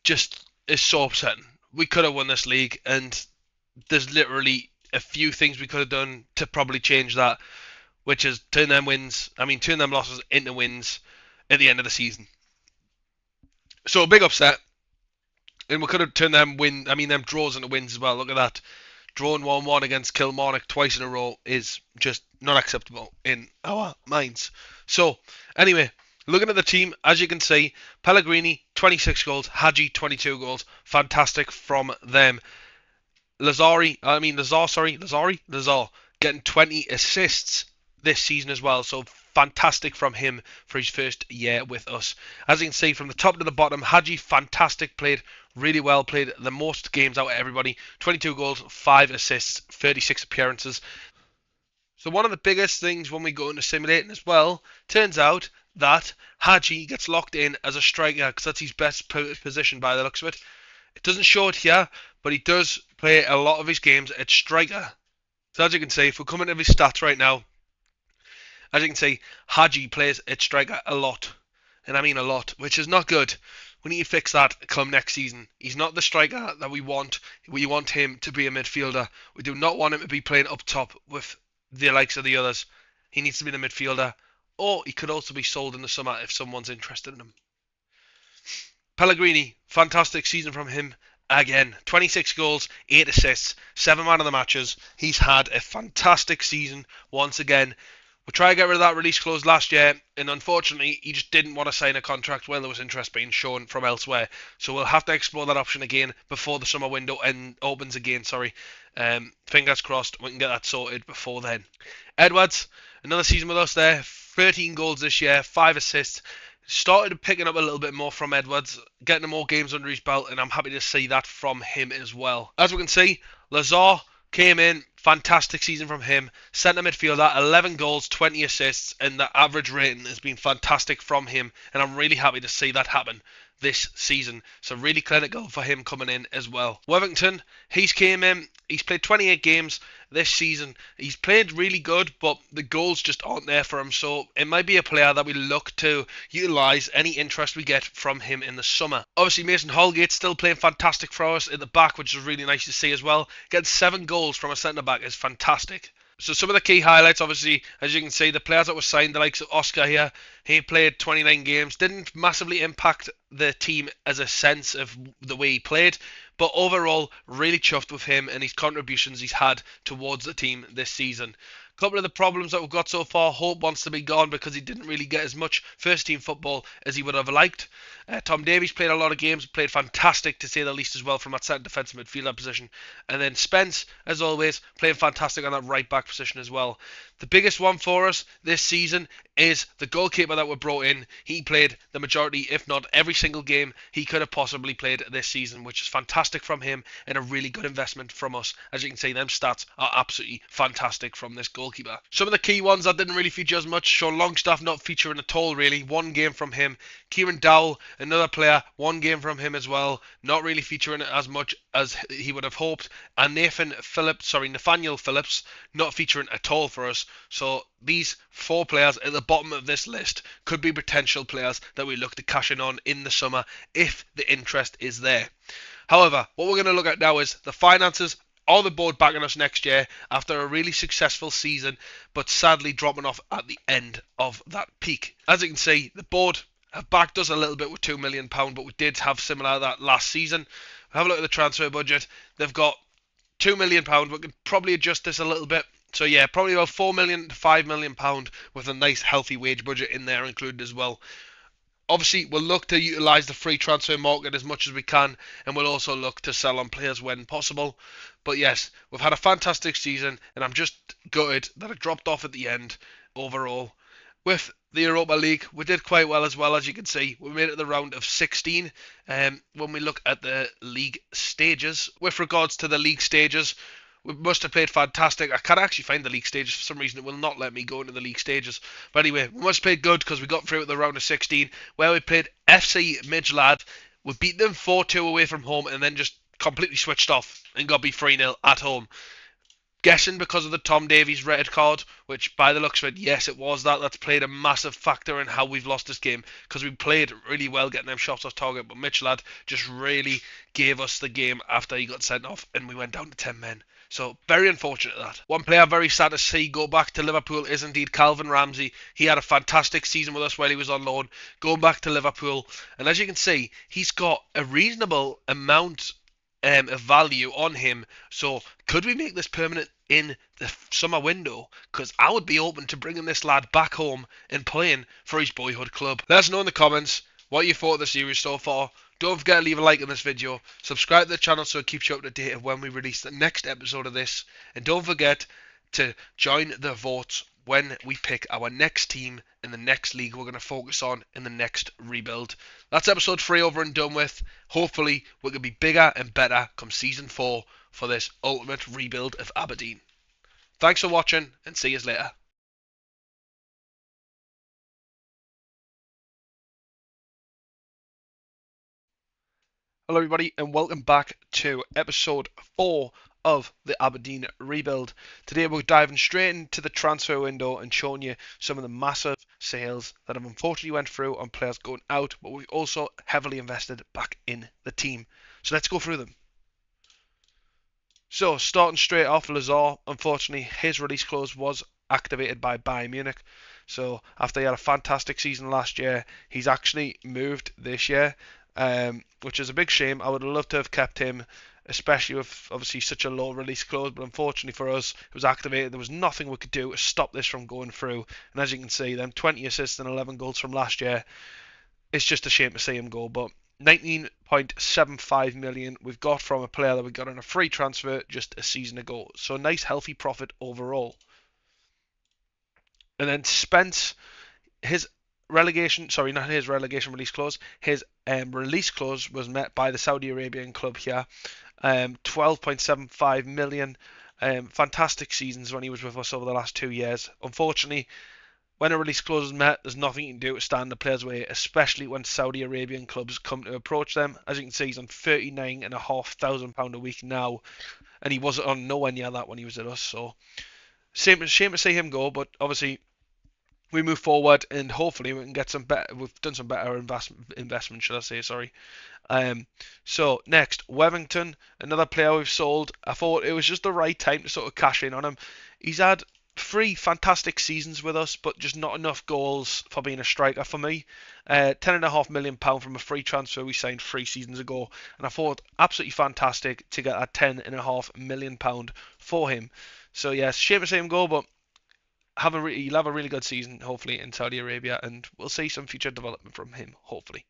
A: Just is so upsetting. We could have won this league, and there's literally a few things we could have done to probably change that, which is turn them losses into wins at the end of the season. So a big upset, and we could have turned them draws into wins as well. Look at that. Drawing 1-1 against Kilmarnock twice in a row is just not acceptable in our minds. So, anyway, looking at the team, as you can see, Pellegrini, 26 goals, Hadji, 22 goals. Fantastic from them. Lazar, getting 20 assists this season as well. So fantastic from him for his first year with us. As you can see, from the top to the bottom, Hadji, fantastic, played really well, played the most games out of everybody. 22 goals, 5 assists, 36 appearances. So one of the biggest things when we go into simulating as well, turns out that Hadji gets locked in as a striker because that's his best position by the looks of it. It doesn't show it here, but he does play a lot of his games at striker. So as you can see, if we come into his stats right now, as you can see, Hadji plays at striker a lot. And I mean a lot, which is not good. We need to fix that come next season. He's not the striker that we want. We want him to be a midfielder. We do not want him to be playing up top with the likes of the others. He needs to be the midfielder. Or he could also be sold in the summer if someone's interested in him. Pellegrini, fantastic season from him again. 26 goals, 8 assists, 7 man of the matches. He's had a fantastic season once again. We tried to get rid of that release clause last year, and unfortunately, he just didn't want to sign a contract when there was interest being shown from elsewhere. So we'll have to explore that option again before the summer window opens again. Fingers crossed we can get that sorted before then. Edwards, another season with us there. 13 goals this year, 5 assists. Started picking up a little bit more from Edwards, getting more games under his belt, and I'm happy to see that from him as well. As we can see, Lazar came in, fantastic season from him. Centre midfielder, 11 goals, 20 assists, and the average rating has been fantastic from him, and I'm really happy to see that happen this season. So really clinical for him coming in as well. Worthington, he's came in, he's played 28 games this season. He's played really good, but the goals just aren't there for him. So it might be a player that we look to utilise any interest we get from him in the summer. Obviously, Mason Holgate still playing fantastic for us at the back, which is really nice to see as well. Getting 7 goals from a centre back is fantastic. So some of the key highlights, obviously, as you can see, the players that were signed, the likes of Oscar here, he played 29 games, didn't massively impact the team as a sense of the way he played, but overall, really chuffed with him and his contributions he's had towards the team this season. A couple of the problems that we've got so far, Hope wants to be gone because he didn't really get as much first team football as he would have liked. Tom Davies played a lot of games, played fantastic to say the least as well from that centre defensive midfielder position. And then Spence, as always, playing fantastic on that right back position as well. The biggest one for us this season is the goalkeeper that we brought in. He played the majority, if not every single game he could have possibly played this season, which is fantastic from him and a really good investment from us. As you can see, them stats are absolutely fantastic from this goalkeeper. Some of the key ones that didn't really feature as much, Sean Longstaff not featuring at all really, 1 game from him. Kieran Dowell, another player, 1 game from him as well, not really featuring as much as he would have hoped. And Nathaniel Phillips, not featuring at all for us. So these 4 players at the bottom of this list could be potential players that we look to cash in the summer if the interest is there. However, what we're going to look at now is the finances. Are the board backing us next year after a really successful season, but sadly dropping off at the end of that peak? As you can see, the board have backed us a little bit with £2 million, but we did have similar to that last season. Have a look at the transfer budget. They've got £2 million. We can probably adjust this a little bit. So yeah, probably about £4 million to £5 million with a nice healthy wage budget in there included as well. Obviously, we'll look to utilise the free transfer market as much as we can, and we'll also look to sell on players when possible. But yes, we've had a fantastic season, and I'm just gutted that it dropped off at the end overall. With the Europa League, we did quite well as you can see. We made it the round of 16 when we look at the league stages. With regards to the league stages, we must have played fantastic. I can't actually find the league stages for some reason. It will not let me go into the league stages. But anyway, we must have played good because we got through at the round of 16 where we played FC Midgelad. We beat them 4-2 away from home and then just completely switched off and got beat 3-0 at home. Guessing because of the Tom Davies red card, which by the looks of it, yes, it was that. That's played a massive factor in how we've lost this game because we played really well getting them shots off target, but Midgelad just really gave us the game after he got sent off and we went down to 10 men. So, very unfortunate that. One player very sad to see go back to Liverpool is indeed Calvin Ramsey. He had a fantastic season with us while he was on loan, going back to Liverpool. And as you can see, he's got a reasonable amount of value on him. So, could we make this permanent in the summer window? Because I would be open to bringing this lad back home and playing for his boyhood club. Let us know in the comments what you thought of the series so far. Don't forget to leave a like on this video, subscribe to the channel so it keeps you up to date of when we release the next episode of this, and don't forget to join the votes when we pick our next team in the next league we're going to focus on in the next rebuild. That's episode 3 over and done with. Hopefully we can be bigger and better come season 4 for this ultimate rebuild of Aberdeen. Thanks for watching and see you later. Hello everybody and welcome back to episode 4 of the Aberdeen rebuild. Today we're diving straight into the transfer window and showing you some of the massive sales that have unfortunately went through on players going out, but we've also heavily invested back in the team. So let's go through them. So starting straight off, Lazar, unfortunately his release clause was activated by Bayern Munich. So after he had a fantastic season last year, he's actually moved this year, which is a big shame. I would have loved to have kept him, especially with obviously such a low release clause. But unfortunately for us, it was activated. There was nothing we could do to stop this from going through. And as you can see, them 20 assists and 11 goals from last year, it's just a shame to see him go. But 19.75 million we've got from a player that we got on a free transfer just a season ago. So a nice healthy profit overall. And then Spence, his relegation, sorry, not his relegation release clause, his release clause was met by the Saudi Arabian club here. 12.75 million. Fantastic seasons when he was with us over the last 2 years. Unfortunately, when a release clause is met, there's nothing you can do to stand the player's way, especially when Saudi Arabian clubs come to approach them. As you can see, he's on £39,500 a week now, and he wasn't on nowhere near that when he was at us. So, shame to see him go, but obviously we move forward and hopefully we can get some better. We've done some better investment, should I say? Sorry. So next, Wellington, another player we've sold. I thought it was just the right time to sort of cash in on him. He's had 3 fantastic seasons with us, but just not enough goals for being a striker for me. £10.5 million from a free transfer we signed 3 seasons ago, and I thought absolutely fantastic to get that £10.5 million for him. So yes, shame to see him go, but he'll have a really good season hopefully in Saudi Arabia, and we'll see some future development from him hopefully.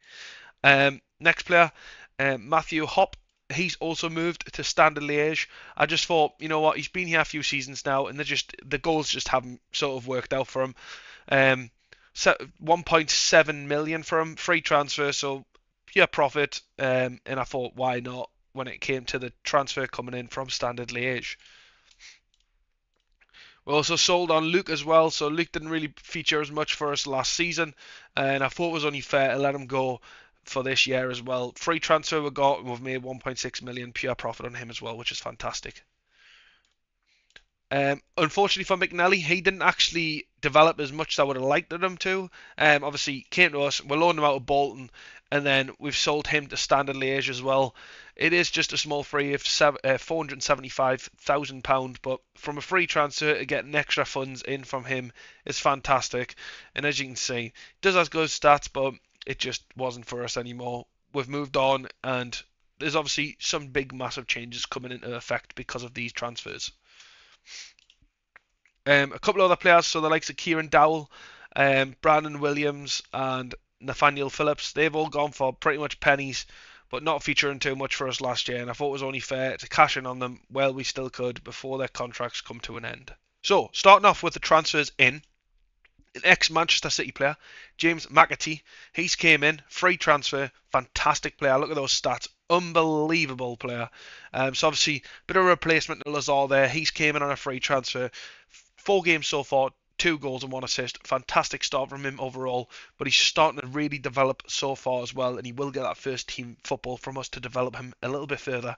A: Next player, Matthew Hop. He's also moved to Standard Liège. I just thought, you know what, he's been here a few seasons now, and the goals just haven't sort of worked out for him. 1.7 million for him, free transfer, so pure profit. And I thought, why not when it came to the transfer coming in from Standard Liège. We also sold on Luke as well, so Luke didn't really feature as much for us last season, and I thought it was only fair to let him go for this year as well. Free transfer we got, and we've made 1.6 million pure profit on him as well, which is fantastic. Unfortunately for McNally, he didn't actually develop as much as I would have liked him to. Obviously, came to us, we loaned him out of Bolton, and then we've sold him to Standard Liège as well. It is just a small fee of £475,000, but from a free transfer to getting extra funds in from him is fantastic. And as you can see, it does have good stats, but it just wasn't for us anymore. We've moved on, and there's obviously some big, massive changes coming into effect because of these transfers. A couple of other players, so the likes of Kieran Dowell, Brandon Williams, and Nathaniel Phillips, they've all gone for pretty much pennies, but not featuring too much for us last year, and I thought it was only fair to cash in on them while we still could before their contracts come to an end. So, starting off with the transfers in, an ex-Manchester City player, James McAtee, he's came in, free transfer, fantastic player, look at those stats, unbelievable player. So obviously, a bit of a replacement to Lazar there, he's came in on a free transfer, 4 games so far, 2 goals and 1 assist, fantastic start from him overall, but he's starting to really develop so far as well, and he will get that first team football from us to develop him a little bit further.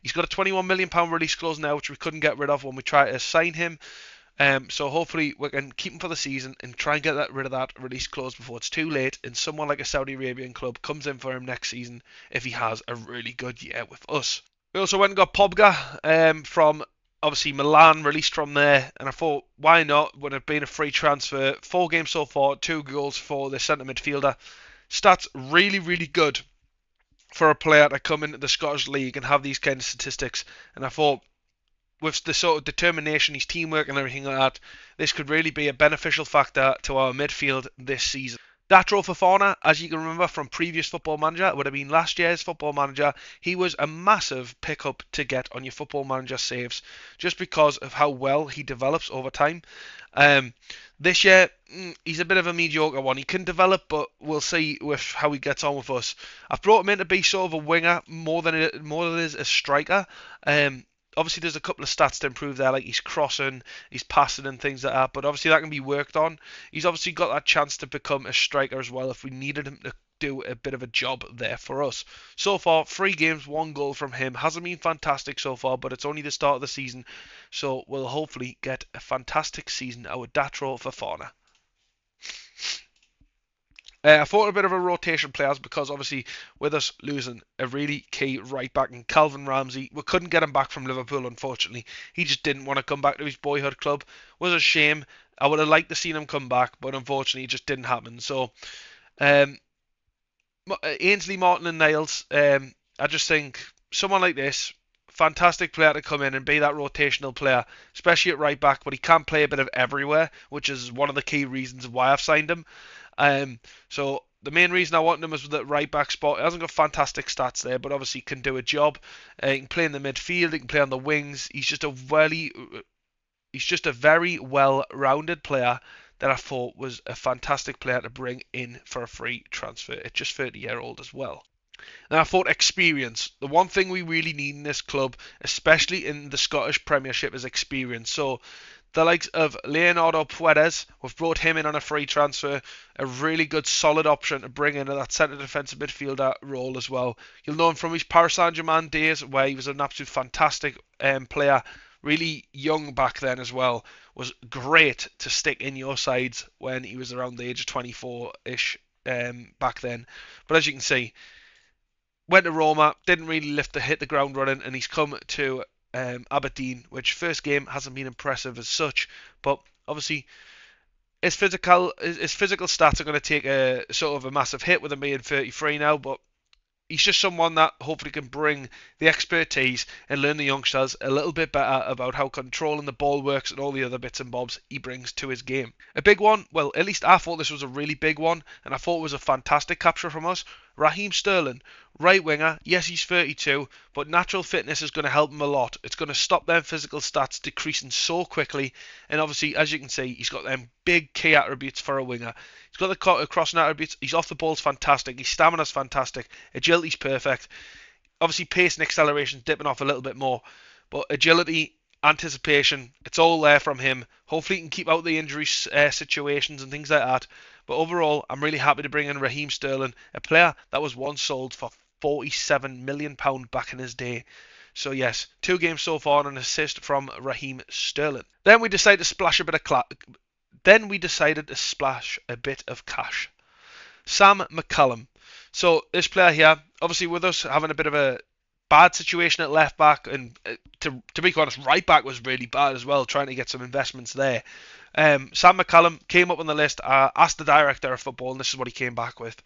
A: He's got a £21 million release clause now, which we couldn't get rid of when we tried to sign him. So hopefully we can keep him for the season and try and get rid of that release clause before it's too late and someone like a Saudi Arabian club comes in for him next season if he has a really good year with us. We also went and got Pobga from obviously Milan, released from there, and I thought why not when it being a free transfer. 4 games so far, 2 goals for the centre midfielder. Stats really, really good for a player to come into the Scottish League and have these kind of statistics, and I thought with the sort of determination, his teamwork and everything like that, this could really be a beneficial factor to our midfield this season. Datro Fofana, as you can remember from previous Football Manager, it would have been last year's Football Manager, he was a massive pickup to get on your Football Manager saves, just because of how well he develops over time. This year, he's a bit of a mediocre one. He can develop, but we'll see with how he gets on with us. I've brought him in to be sort of a winger more than it is a striker. Obviously, there's a couple of stats to improve there, like he's crossing, he's passing and things like that, but obviously that can be worked on. He's obviously got that chance to become a striker as well if we needed him to do a bit of a job there for us. So far, 3 games, 1 goal from him. Hasn't been fantastic so far, but it's only the start of the season, so we'll hopefully get a fantastic season out of Datro Fofana. I thought a bit of a rotation players because obviously with us losing a really key right back in Calvin Ramsey, we couldn't get him back from Liverpool unfortunately. He just didn't want to come back to his boyhood club. Was a shame. I would have liked to seen him come back, but unfortunately it just didn't happen. So um, Ainsley, Martin, and Niles. I just think someone like this, fantastic player to come in and be that rotational player, especially at right back, but he can play a bit of everywhere, which is one of the key reasons of why I've signed him. So the main reason I want him is the right back spot. He hasn't got fantastic stats there, but obviously can do a job. He can play in the midfield. He can play on the wings. He's just a very well-rounded player that I thought was a fantastic player to bring in for a free transfer at just 30-year-old as well. And I thought experience. The one thing we really need in this club, especially in the Scottish Premiership, is experience. So the likes of Leonardo Puedes, we've brought him in on a free transfer, a really good solid option to bring in at that centre defensive midfielder role as well. You'll know him from his Paris Saint-Germain days where he was an absolute fantastic player, really young back then as well. Was great to stick in your sides when he was around the age of 24-ish back then. But as you can see, went to Roma, didn't really hit the ground running, and he's come to Aberdeen, which first game hasn't been impressive as such, but obviously his physical stats are going to take a sort of a massive hit with him being 33 now, but he's just someone that hopefully can bring the expertise and learn the youngsters a little bit better about how controlling the ball works and all the other bits and bobs he brings to his game. A big one, well, at least I thought this was a really big one, and I thought it was a fantastic capture from us. Raheem Sterling, right winger, yes, he's 32, but natural fitness is going to help him a lot. It's going to stop them physical stats decreasing so quickly, and obviously, as you can see, he's got them big key attributes for a winger. He's got the crossing attributes, he's off the ball's fantastic, his stamina's fantastic, agility's perfect. Obviously, pace and acceleration dipping off a little bit more, but agility, anticipation, it's all there from him. Hopefully, he can keep out the injury situations and things like that. But overall, I'm really happy to bring in Raheem Sterling, a player that was once sold for £47 million back in his day. So yes, 2 games so far and an assist from Raheem Sterling. Then we decided to splash a bit of cash. Sam McCallum. So this player here, obviously with us having a bit of a bad situation at left back, and to be honest, right back was really bad as well, trying to get some investments there. Sam McCallum came up on the list. I asked the director of football, and this is what he came back with.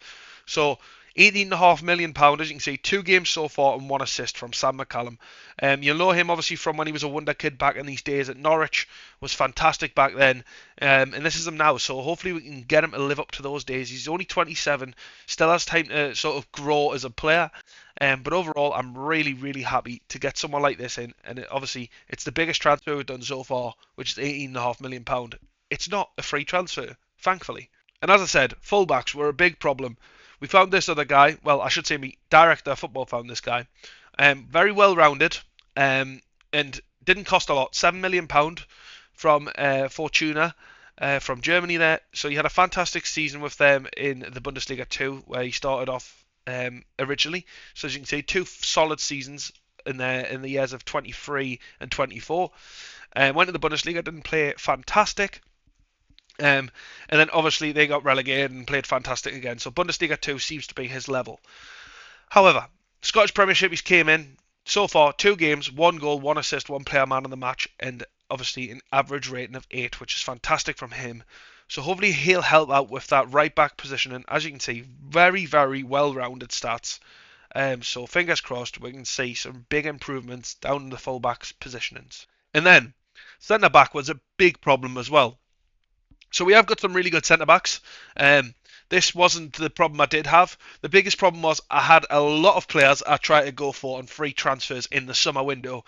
A: So £18.5 million, as you can see, 2 games so far and 1 assist from Sam McCallum. You'll know him obviously from when he was a wonder kid back in these days at Norwich. Was fantastic back then, and this is him now. So hopefully we can get him to live up to those days. He's only 27, still has time to sort of grow as a player. But overall, I'm really, really happy to get someone like this in, and obviously it's the biggest transfer we've done so far, which is £18.5 million. It's not a free transfer, thankfully. And as I said, fullbacks were a big problem. We found this other guy. Well, I should say me director of football found this guy. Very well rounded, and didn't cost a lot. £7 million from Fortuna from Germany there. So he had a fantastic season with them in the Bundesliga 2, where he started off originally. So as you can see, 2 solid seasons in the years of 23 and 24. Went to the Bundesliga, didn't play fantastic. And then obviously they got relegated and played fantastic again. So Bundesliga 2 seems to be his level. However, Scottish Premiership, he's came in so far 2 games, 1 goal, 1 assist, 1 player man of the match, and obviously an average rating of 8, which is fantastic from him. So hopefully he'll help out with that right back position. And as you can see, very, very well-rounded stats. So fingers crossed we can see some big improvements down in the full-back's positionings. And then centre-back was a big problem as well. So we have got some really good centre-backs. This wasn't the problem I did have. The biggest problem was I had a lot of players I tried to go for on free transfers in the summer window.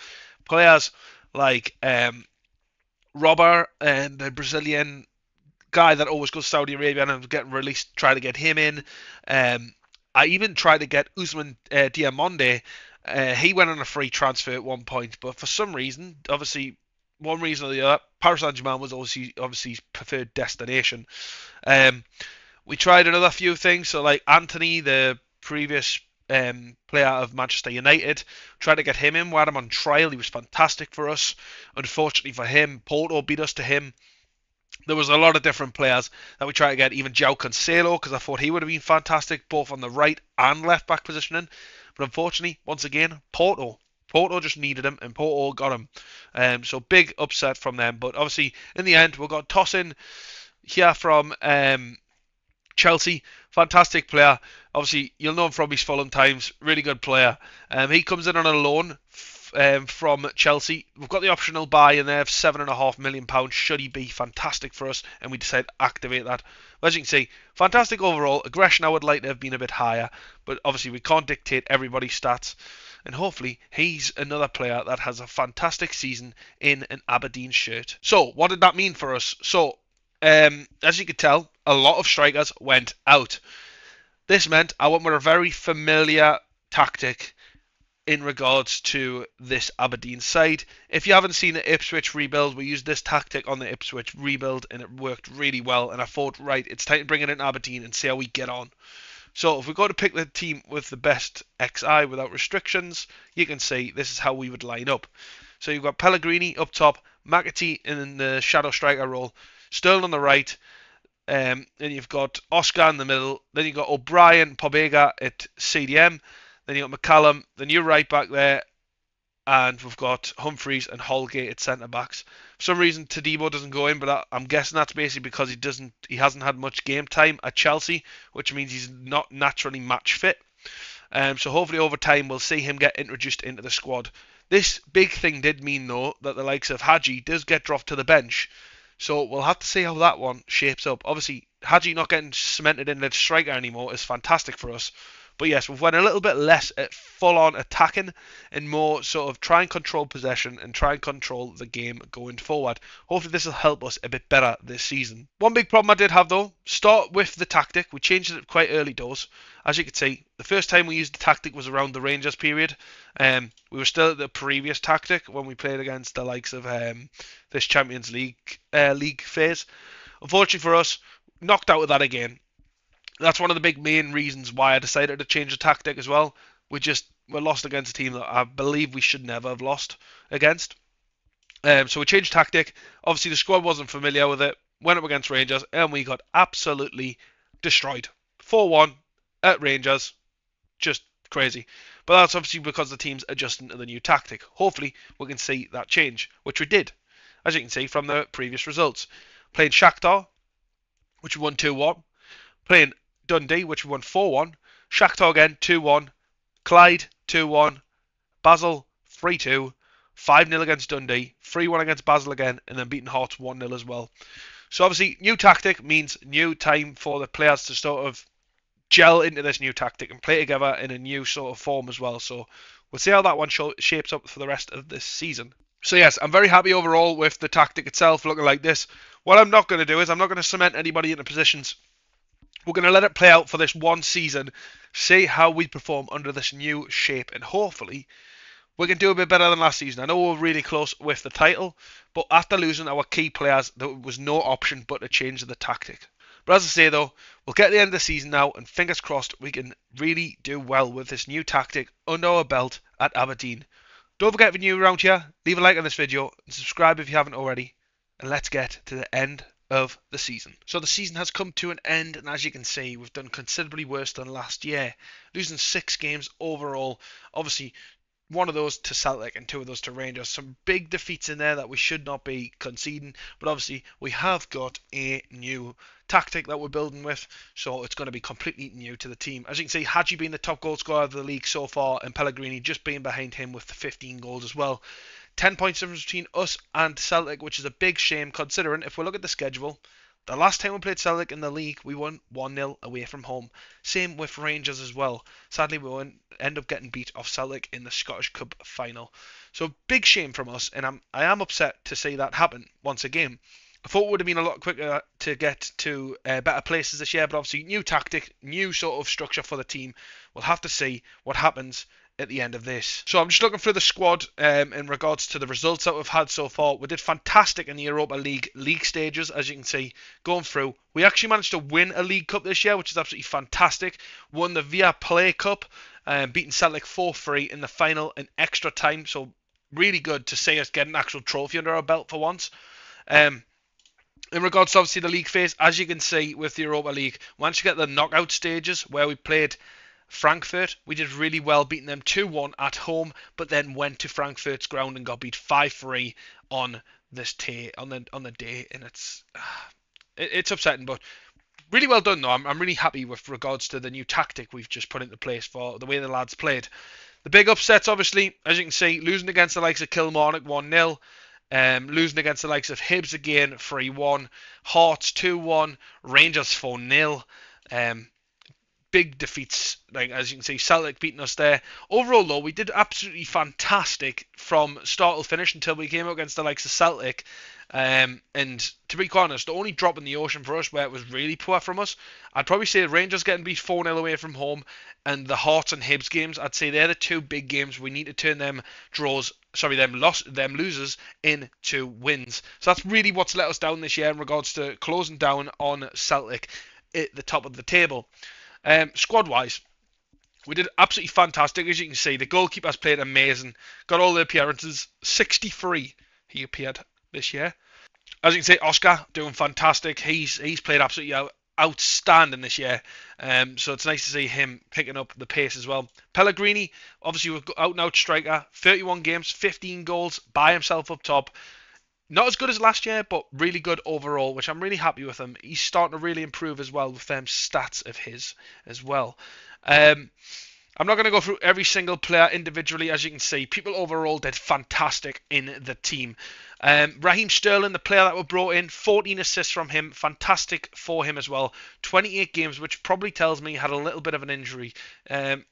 A: Players like Robber and the Brazilian guy that always goes to Saudi Arabia and was getting released, try to get him in. I even tried to get Usman Diamonde. He went on a free transfer at one point, but for some reason, obviously, one reason or the other, Paris Saint-Germain was obviously his preferred destination. We tried another few things, so like Anthony, the previous player of Manchester United, tried to get him in. We had him on trial. He was fantastic for us. Unfortunately for him, Porto beat us to him. There was a lot of different players that we tried to get, even João Cancelo, because I thought he would have been fantastic, both on the right and left back positioning. But unfortunately, once again, Porto Porto just needed him, and Porto got him. So big upset from them. But obviously, in the end, we got tossing here from Chelsea. Fantastic player. Obviously, you'll know him from his Fulham times. Really good player. He comes in on a loan from Chelsea. We've got the optional buy in there of £7.5 million. Should he be fantastic for us? And we decide to activate that. But as you can see, fantastic overall. Aggression I would like to have been a bit higher, but obviously we can't dictate everybody's stats. And hopefully he's another player that has a fantastic season in an Aberdeen shirt. So what did that mean for us? So as you could tell, a lot of strikers went out. This meant I went with a very familiar tactic in regards to this Aberdeen side. If you haven't seen the Ipswich rebuild, we used this tactic on the Ipswich rebuild and it worked really well. And I thought, right, it's time to bring it in Aberdeen and see how we get on. So if we go to pick the team with the best XI without restrictions, you can see this is how we would line up. So you've got Pellegrini up top, McAtee in the shadow striker role, Sterling on the right, then you've got Oscar in the middle, then you've got O'Brien, Pobega at CDM, then you've got McCallum, the new right back there, and we've got Humphreys and Holgate at centre backs. For some reason, Tadibo doesn't go in, but I'm guessing that's basically because he hasn't had much game time at Chelsea, which means he's not naturally match fit. So hopefully over time we'll see him get introduced into the squad. This big thing did mean though that the likes of Hadji does get dropped to the bench. So we'll have to see how that one shapes up. Obviously, Hadji not getting cemented in the striker anymore is fantastic for us. But yes, we've went a little bit less at full-on attacking and more sort of try and control possession and try and control the game going forward. Hopefully this will help us a bit better this season. One big problem I did have though, start with the tactic. We changed it quite early doors. As you can see, the first time we used the tactic was around the Rangers period. We were still at the previous tactic when we played against the likes of this Champions League league phase. Unfortunately for us, knocked out of that again. That's one of the big main reasons why I decided to change the tactic as well. We're lost against a team that I believe we should never have lost against. So we changed tactic. Obviously the squad wasn't familiar with it. Went up against Rangers and we got absolutely destroyed. 4-1 at Rangers. Just crazy. But that's obviously because the team's adjusting to the new tactic. Hopefully we can see that change, which we did, as you can see from the previous results. Playing Shakhtar, which we won 2-1. Playing Dundee, which we won 4-1. Shakhtar again, 2-1. Clyde, 2-1. Basel, 3-2. 5-0 against Dundee. 3-1 against Basel again. And then beating Hearts 1-0 as well. So obviously, new tactic means new time for the players to sort of gel into this new tactic and play together in a new sort of form as well. So we'll see how that one shapes up for the rest of this season. So yes, I'm very happy overall with the tactic itself looking like this. What I'm not going to do is I'm not going to cement anybody into positions. We're going to let it play out for this one season, see how we perform under this new shape, and hopefully we can do a bit better than last season. I know we're really close with the title, but after losing our key players, there was no option but to change the tactic. But as I say though, we'll get to the end of the season now, and fingers crossed we can really do well with this new tactic under our belt at Aberdeen. Don't forget, if you're new around here, leave a like on this video and subscribe if you haven't already, and let's get to the end of the season. So the season has come to an end, and as you can see, we've done considerably worse than last year, losing 6 games overall. Obviously, one of those to Celtic and 2 of those to Rangers. Some big defeats in there that we should not be conceding, but obviously we have got a new tactic that we're building with, so it's going to be completely new to the team. As you can see, Hadji being the top goal scorer of the league so far, and Pellegrini just being behind him with the 15 goals as well. 10 points difference between us and Celtic, which is a big shame considering if we look at the schedule, the last time we played Celtic in the league, we won 1-0 away from home. Same with Rangers as well. Sadly, we won't end up getting beat off Celtic in the Scottish Cup final. So big shame from us, and I am upset to see that happen once again. I thought it would have been a lot quicker to get to better places this year, but obviously new tactic, new sort of structure for the team. We'll have to see what happens at the end of this. So I'm just looking through the squad in regards to the results that we've had so far. We did fantastic in the Europa League stages, as you can see, going through. We actually managed to win a League Cup this year, which is absolutely fantastic. Won the Via Play Cup, beating Celtic 4-3 in the final in extra time. So really good to see us get an actual trophy under our belt for once. In regards to obviously the league phase, as you can see with the Europa League, once you get the knockout stages where we played Frankfurt. We did really well beating them 2-1 at home, but then went to Frankfurt's ground and got beat 5-3 on on the day, and it's upsetting, but really well done though. I'm really happy with regards to the new tactic we've just put into place for the way the lads played. The big upsets, obviously, as you can see, losing against the likes of Kilmarnock 1-0, losing against the likes of Hibs again 3-1, Hearts 2-1, Rangers 4-0. Big defeats, like as you can see, Celtic beating us there. Overall, though, we did absolutely fantastic from start to finish until we came up against the likes of Celtic. And to be quite honest, the only drop in the ocean for us where it was really poor from us, I'd probably say Rangers getting beat 4-0 away from home, and the Hearts and Hibs games. I'd say they're the two big games we need to turn them losers into wins. So that's really what's let us down this year in regards to closing down on Celtic at the top of the table. Squad-wise, we did absolutely fantastic. As you can see, the goalkeeper's played amazing. Got all the appearances. 63 he appeared this year. As you can see, Oscar doing fantastic. He's played absolutely outstanding this year. So it's nice to see him picking up the pace as well. Pellegrini, obviously, we've got out-and-out striker. 31 games, 15 goals by himself up top. Not as good as last year, but really good overall, which I'm really happy with him. He's starting to really improve as well with them stats of his as well. I'm not going to go through every single player individually, as you can see. People overall did fantastic in the team. Raheem Sterling, the player that we brought in, 14 assists from him. Fantastic for him as well. 28 games, which probably tells me he had a little bit of an injury.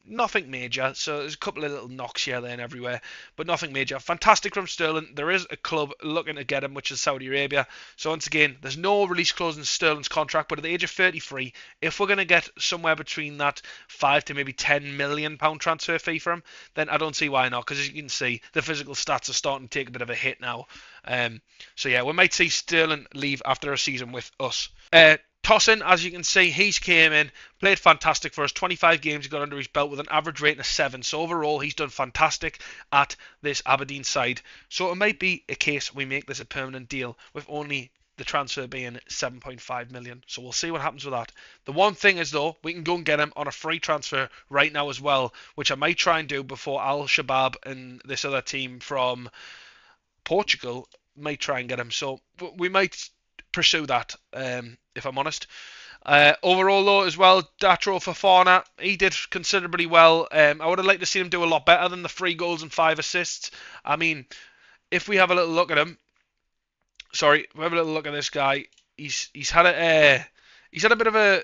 A: Nothing major, so there's a couple of little knocks here, there, and everywhere, but nothing major. Fantastic from Sterling. There is a club looking to get him, which is Saudi Arabia. So once again, there's no release clause in Sterling's contract, but at the age of 33, if we're going to get somewhere between that 5 to maybe 10 million pound transfer fee for him, then I don't see why not, because as you can see, the physical stats are starting to take a bit of a hit now. So yeah, we might see Sterling leave after a season with us. Tosin, as you can see, he's came in, played fantastic for us. 25 games he got under his belt with an average rating of 7. So overall, he's done fantastic at this Aberdeen side. So it might be a case we make this a permanent deal with only the transfer being 7.5 million. So we'll see what happens with that. The one thing is, though, we can go and get him on a free transfer right now as well, which I might try and do before Al Shabab and this other team from Portugal might try and get him. So we might pursue that, if I'm honest. Overall, though, as well, Datro Fofana, he did considerably well. I would have liked to see him do a lot better than the 3 goals and 5 assists. I mean, if we have a little look at him, we have a little look at this guy. He's had a bit of an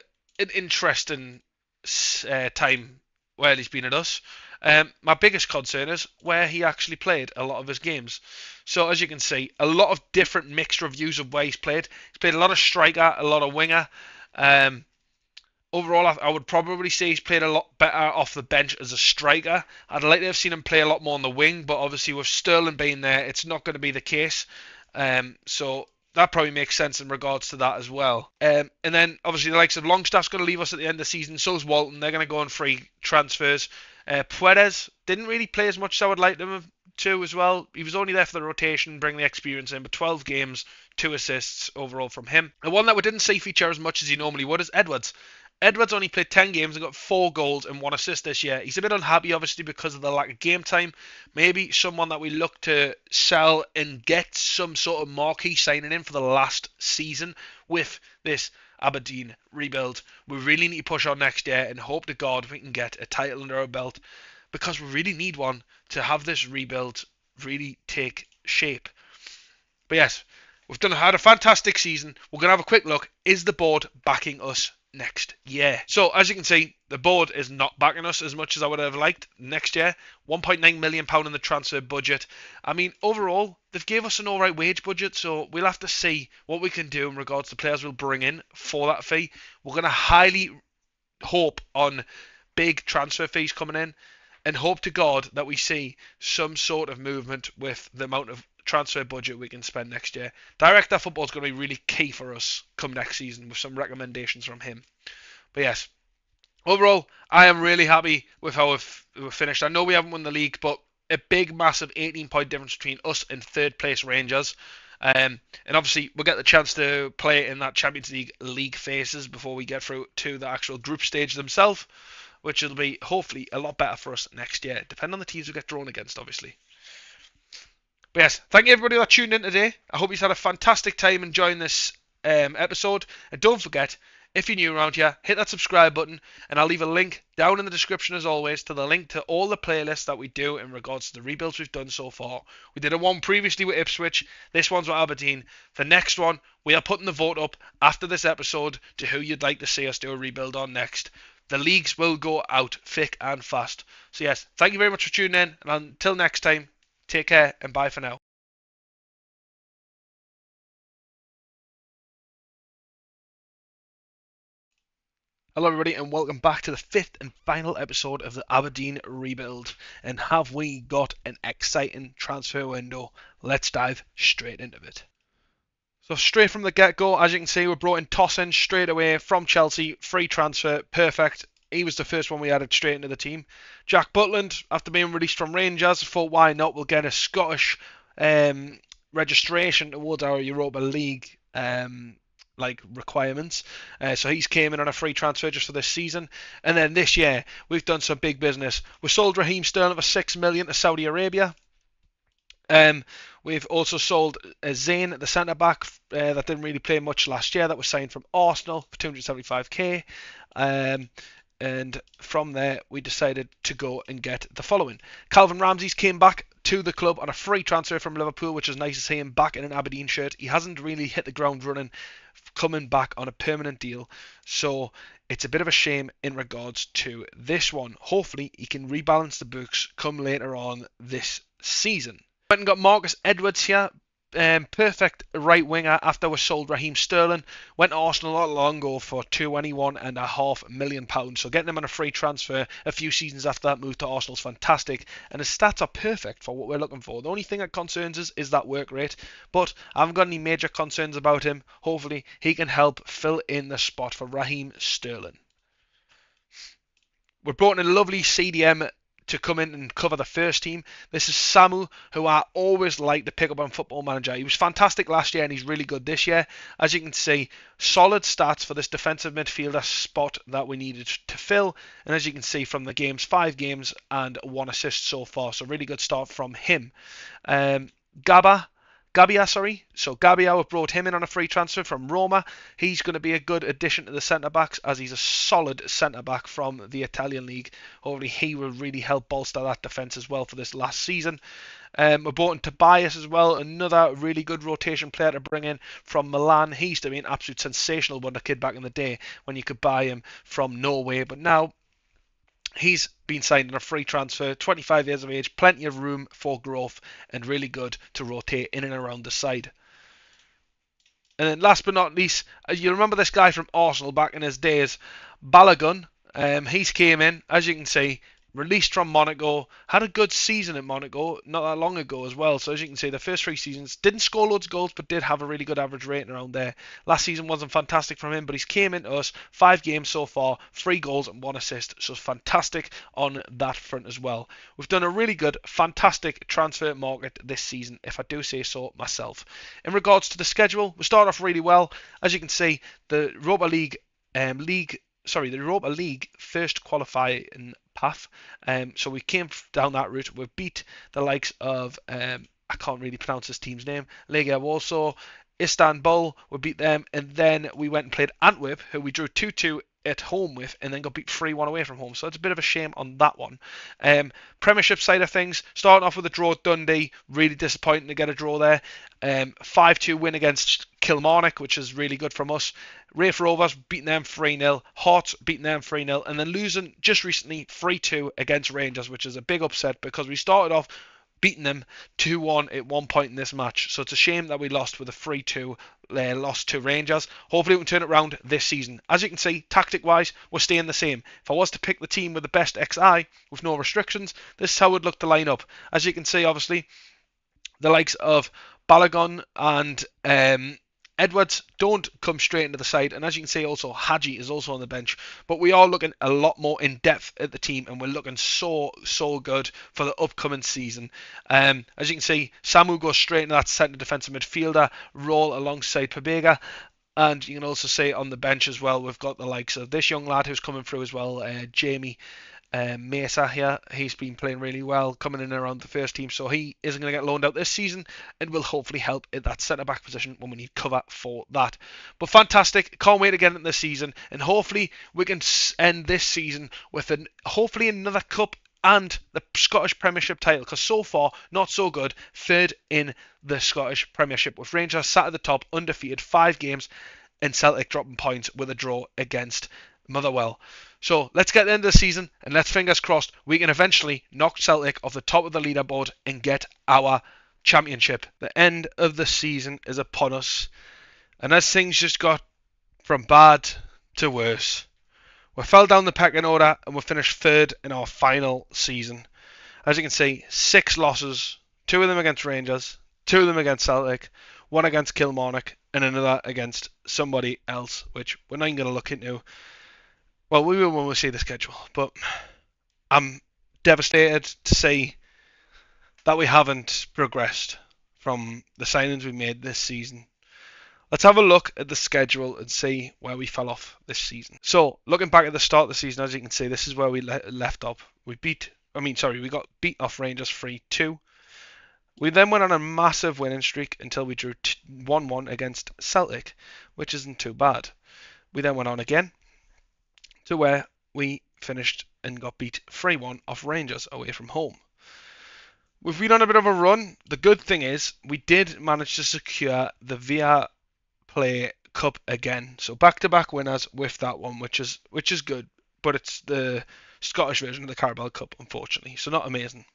A: interesting time while he's been at us. My biggest concern is where he actually played a lot of his games. So as you can see, a lot of different mixed reviews of where he's played. He's played a lot of striker, a lot of winger. Overall, I would probably say he's played a lot better off the bench as a striker. I'd like to have seen him play a lot more on the wing, but obviously with Sterling being there, it's not going to be the case. So that probably makes sense in regards to that as well. And then obviously the likes of Longstaff's going to leave us at the end of the season. So's Walton. They're going to go on free transfers. Puerez didn't really play as much as I would like them to as well. He was only there for the rotation, bring the experience in, but 12 games, 2 assists overall from him. The one that we didn't see feature as much as he normally would is Edwards. Edwards only played 10 games and got 4 goals and 1 assist this year. He's a bit unhappy, obviously, because of the lack of game time. Maybe someone that we look to sell and get some sort of marquee signing in for the last season with this Aberdeen rebuild. We really need to push on next year and hope to God we can get a title under our belt, because we really need one to have this rebuild really take shape. But yes, we've had a fantastic season. We're going to have a quick look. Is the board backing us next year? So as you can see, the board is not backing us as much as I would have liked next year. £1.9 million in the transfer budget. I mean, overall, they've gave us an alright wage budget, so we'll have to see what we can do in regards to players we'll bring in for that fee. We're going to highly hope on big transfer fees coming in, and hope to God that we see some sort of movement with the amount of transfer budget we can spend next year. Director football is going to be really key for us come next season, with some recommendations from him. But yes, overall, I am really happy with how we've finished. I know we haven't won the league, but a big, massive 18-point difference between us and third place Rangers. And obviously, we'll get the chance to play in that Champions League phases before we get through to the actual group stage themselves. which will be hopefully a lot better for us next year, depending on the teams we get drawn against, obviously. But yes, thank you everybody that tuned in today. I hope you've had a fantastic time enjoying this episode. And don't forget, if you're new around here, hit that subscribe button, and I'll leave a link down in the description as always to the link to all the playlists that we do in regards to the rebuilds we've done so far. We did a one previously with Ipswich, this one's with Aberdeen. The next one, we are putting the vote up after this episode to who you'd like to see us do a rebuild on next. The leagues will go out thick and fast. So yes, thank you very much for tuning in, and until next time, take care and bye for now. Hello, everybody, and welcome back to the fifth and final episode of the Aberdeen rebuild. And have we got an exciting transfer window? Let's dive straight into it. So straight from the get-go, as you can see, we brought in Tosin straight away from Chelsea, free transfer, perfect. He was the first one we added straight into the team. Jack Butland, after being released from Rangers, thought why not? We'll get a Scottish registration towards our Europa League requirements. So he's came in on a free transfer just for this season. And then this year, we've done some big business. We sold Raheem Sterling for $6 million to Saudi Arabia. We've also sold Zayn, the centre back that didn't really play much last year. That was signed from Arsenal for 275k. And from there, we decided to go and get the following. Calvin Ramsey's came back to the club on a free transfer from Liverpool, which is nice to see him back in an Aberdeen shirt. He hasn't really hit the ground running, coming back on a permanent deal. So it's a bit of a shame in regards to this one. Hopefully, he can rebalance the books come later on this season. Went and got Marcus Edwards here. Perfect right winger after we sold Raheem Sterling. Went to Arsenal not long ago for £21.5 million. So getting him on a free transfer a few seasons after that move to Arsenal is fantastic, and his stats are perfect for what we're looking for. The only thing that concerns us is that work rate, but I haven't got any major concerns about him. Hopefully he can help fill in the spot for Raheem Sterling. We're brought in a lovely CDM to come in and cover the first team. This is Samu, who I always like to pick up on Football Manager. He was fantastic last year and he's really good this year. As you can see, solid stats for this defensive midfielder spot that we needed to fill. And as you can see from the games, 5 games and 1 assist so far. So really good start from him. Gabbia, we brought him in on a free transfer from Roma. He's going to be a good addition to the centre-backs as he's a solid centre-back from the Italian league. Hopefully he will really help bolster that defence as well for this last season. We brought in Tobias as well, another really good rotation player to bring in from Milan. He used to be an absolute sensational wonder kid back in the day when you could buy him from Norway, but now he's been signed on a free transfer, 25 years of age, plenty of room for growth, and really good to rotate in and around the side. And then last but not least, you remember this guy from Arsenal back in his days, Balogun. He's came in, as you can see, released from Monaco, had a good season at Monaco not that long ago as well. So as you can see, the first 3 seasons didn't score loads of goals, but did have a really good average rating around there. Last season wasn't fantastic from him, but he's came into us 5 games so far, 3 goals and 1 assist. So fantastic on that front as well. We've done a really good, fantastic transfer market this season, if I do say so myself. In regards to the schedule, we start off really well. As you can see, the Europa League the Europa League first qualifying path. So we came down that route. We beat the likes of I can't really pronounce this team's name. Legia Warsaw, Istanbul. We beat them, and then we went and played Antwerp, who we drew 2-2 at home with, and then got beat 3-1 away from home. So it's a bit of a shame on that one. Premiership side of things, starting off with a draw at Dundee, really disappointing to get a draw there. 5-2 win against Kilmarnock, which is really good from us. Raith Rovers beating them 3-0, Hearts beating them 3-0, and then losing just recently 3-2 against Rangers, which is a big upset because we started off beating them 2-1 at one point in this match. So it's a shame that we lost with a 3-2 loss to Rangers. Hopefully we can turn it around this season. As you can see, tactic-wise, we're staying the same. If I was to pick the team with the best XI, with no restrictions, this is how it would look to line up. As you can see, obviously, the likes of Balogun and Edwards don't come straight into the side, and as you can see also Hadji is also on the bench, but we are looking a lot more in depth at the team, and we're looking so good for the upcoming season. As you can see, Samu goes straight into that centre defensive midfielder role alongside Pabega. And you can also see on the bench as well, we've got the likes of this young lad who's coming through as well, Jamie Mesa here. He's been playing really well, coming in around the first team, so he isn't going to get loaned out this season and will hopefully help in that centre back position when we need cover for that. But fantastic, can't wait to get into the season, and hopefully we can end this season with hopefully another cup and the Scottish Premiership title, because so far not so good. Third in the Scottish Premiership with Rangers sat at the top, undefeated, 5 games, and Celtic dropping points with a draw against Motherwell. So let's get the end of the season, and let's fingers crossed we can eventually knock Celtic off the top of the leaderboard and get our championship. The end of the season is upon us, and as things just got from bad to worse, we fell down the pecking order and we finished third in our final season. As you can see, 6 losses, 2 of them against Rangers, 2 of them against Celtic, 1 against Kilmarnock, and another against somebody else, which we're not even going to look into. Well, we will when we see the schedule, but I'm devastated to see that we haven't progressed from the signings we made this season. Let's have a look at the schedule and see where we fell off this season. So, looking back at the start of the season, as you can see, this is where we left off. We got beat off Rangers 3-2. We then went on a massive winning streak until we drew 1-1 against Celtic, which isn't too bad. We then went on again to where we finished and got beat 3-1 off Rangers away from home. We've been on a bit of a run. The good thing is we did manage to secure the Via Play Cup again. So back-to-back winners with that one, which is good, but it's the Scottish version of the Carabao Cup, unfortunately, so not amazing.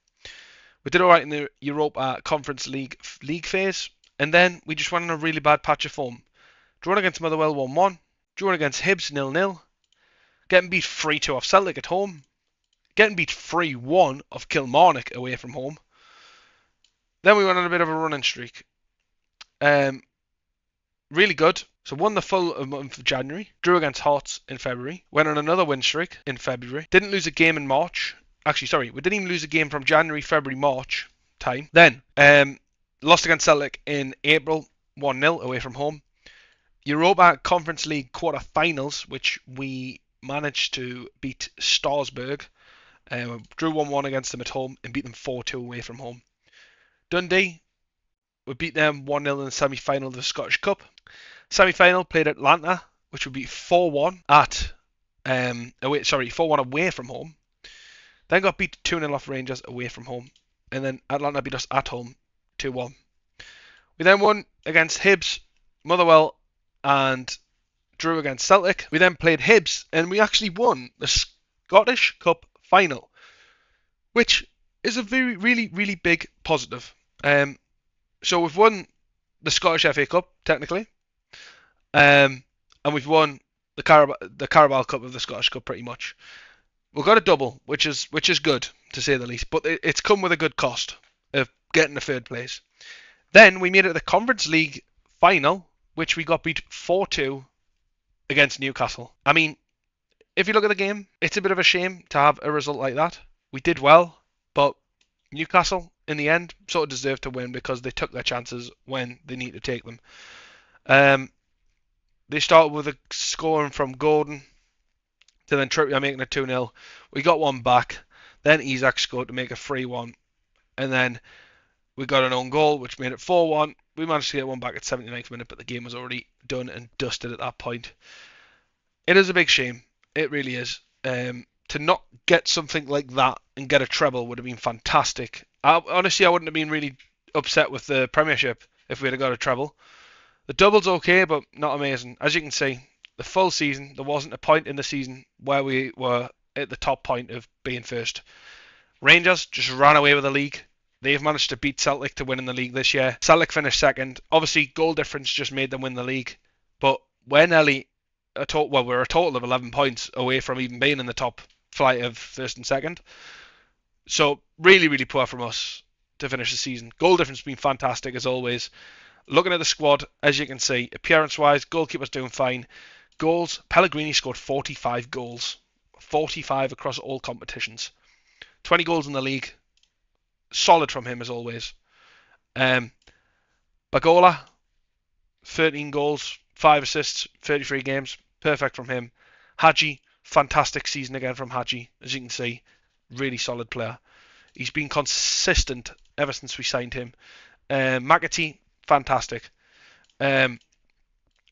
A: We did alright in the Europa Conference League phase, and then we just went on a really bad patch of form. Drawn against Motherwell 1-1, drawn against Hibs 0-0, getting beat 3-2 off Celtic at home, getting beat 3-1 off Kilmarnock away from home. Then we went on a bit of a running streak. Really good. So won the full month of January, drew against Hearts in February, went on another win streak in February, didn't lose a game in March. Actually, sorry, we didn't even lose a game from January, February, March time. Then lost against Celtic in April, 1-0 away from home. Europa Conference League quarter-finals, which we managed to beat Strasbourg. Drew 1-1 against them at home and beat them 4-2 away from home. Dundee, we beat them 1-0 in the semi-final of the Scottish Cup. Semi-final played Atlanta, which we beat 4-1 4-1 away from home. Then got beat 2-0 off Rangers away from home. And then Atlanta beat us at home 2-1. We then won against Hibs, Motherwell, and drew against Celtic. We then played Hibs, and we actually won the Scottish Cup final, which is a really big positive. So we've won the Scottish FA Cup, technically, and we've won the Carabao Cup of the Scottish Cup pretty much. We've got a double, which is good, to say the least, but it's come with a good cost of getting the third place. Then we made it to the Conference League final, which we got beat 4-2 against Newcastle. I mean, if you look at the game, it's a bit of a shame to have a result like that. We did well, but Newcastle, in the end, sort of deserved to win because they took their chances when they need to take them. They started with a scoring from Gordon to then Trippier making it 2-0. We got one back. Then Isak scored to make it 3-1. And then we got an own goal, which made it 4-1. We managed to get one back at 79th minute, but the game was already done and dusted at that point. It is a big shame. It really is. To not get something like that and get a treble would have been fantastic. Honestly, I wouldn't have been really upset with the Premiership if we had got a treble. The double's okay, but not amazing. As you can see, the full season, there wasn't a point in the season where we were at the top point of being first. Rangers just ran away with the league. They've managed to beat Celtic to win in the league this year. Celtic finished second. Obviously, goal difference just made them win the league. But we're nearly we're a total of 11 points away from even being in the top flight of first and second. So really poor from us to finish the season. Goal difference has been fantastic as always. Looking at the squad, as you can see, appearance-wise, goalkeeper's doing fine. Goals, Pellegrini scored 45 goals. 45 across all competitions. 20 goals in the league. Solid from him as always. Bagola, 13 goals.
B: 5 assists, 33 games, perfect from him. Hadji, fantastic season again from Hadji, as you can see, really solid player. He's been consistent ever since we signed him. McAtee, fantastic. A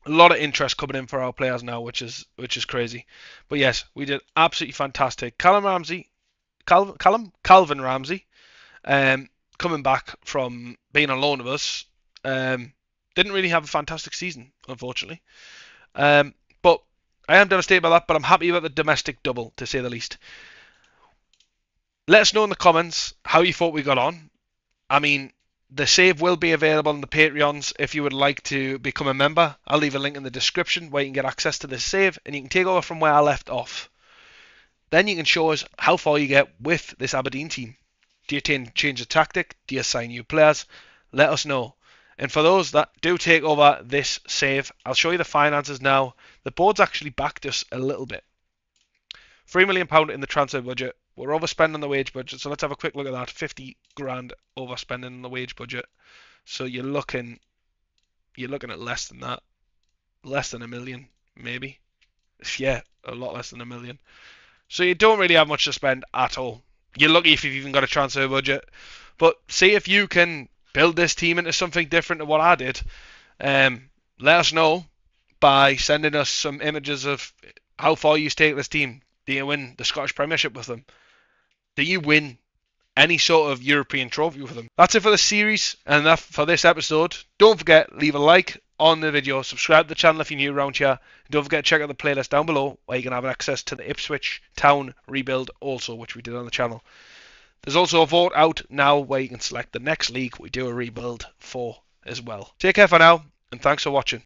B: lot of interest coming in for our players now, which is crazy. But yes, we did absolutely fantastic. Calvin Ramsey, coming back from being on loan with us, didn't really have a fantastic season, unfortunately. But I am devastated by that, but I'm happy about the domestic double, to say the least. Let us know in the comments how you thought we got on. I mean, the save will be available on the Patreons if you would like to become a member. I'll leave a link in the description where you can get access to this save, and you can take over from where I left off. Then you can show us how far you get with this Aberdeen team. Do you change the tactic? Do you sign new players? Let us know. And for those that do take over this save, I'll show you the finances now. The board's actually backed us a little bit. £3 million in the transfer budget. We're overspending the wage budget, so let's have a quick look at that. 50 grand overspending in the wage budget. So you're looking at less than that. Less than $1 million, maybe. Yeah, a lot less than $1 million. So you don't really have much to spend at all. You're lucky if you've even got a transfer budget. But see if you can build this team into something different to what I did. Let us know by sending us some images of how far you take this team. Do you win the Scottish Premiership with them? Do you win any sort of European trophy with them? That's it for the series and that for this episode. Don't forget, leave a like on the video, subscribe to the channel if you're new around here, and don't forget to check out the playlist down below where you can have access to the Ipswich Town rebuild also, which we did on the channel. There's also a vote out now where you can select the next league we do a rebuild for as well. Take care for now, and thanks for watching.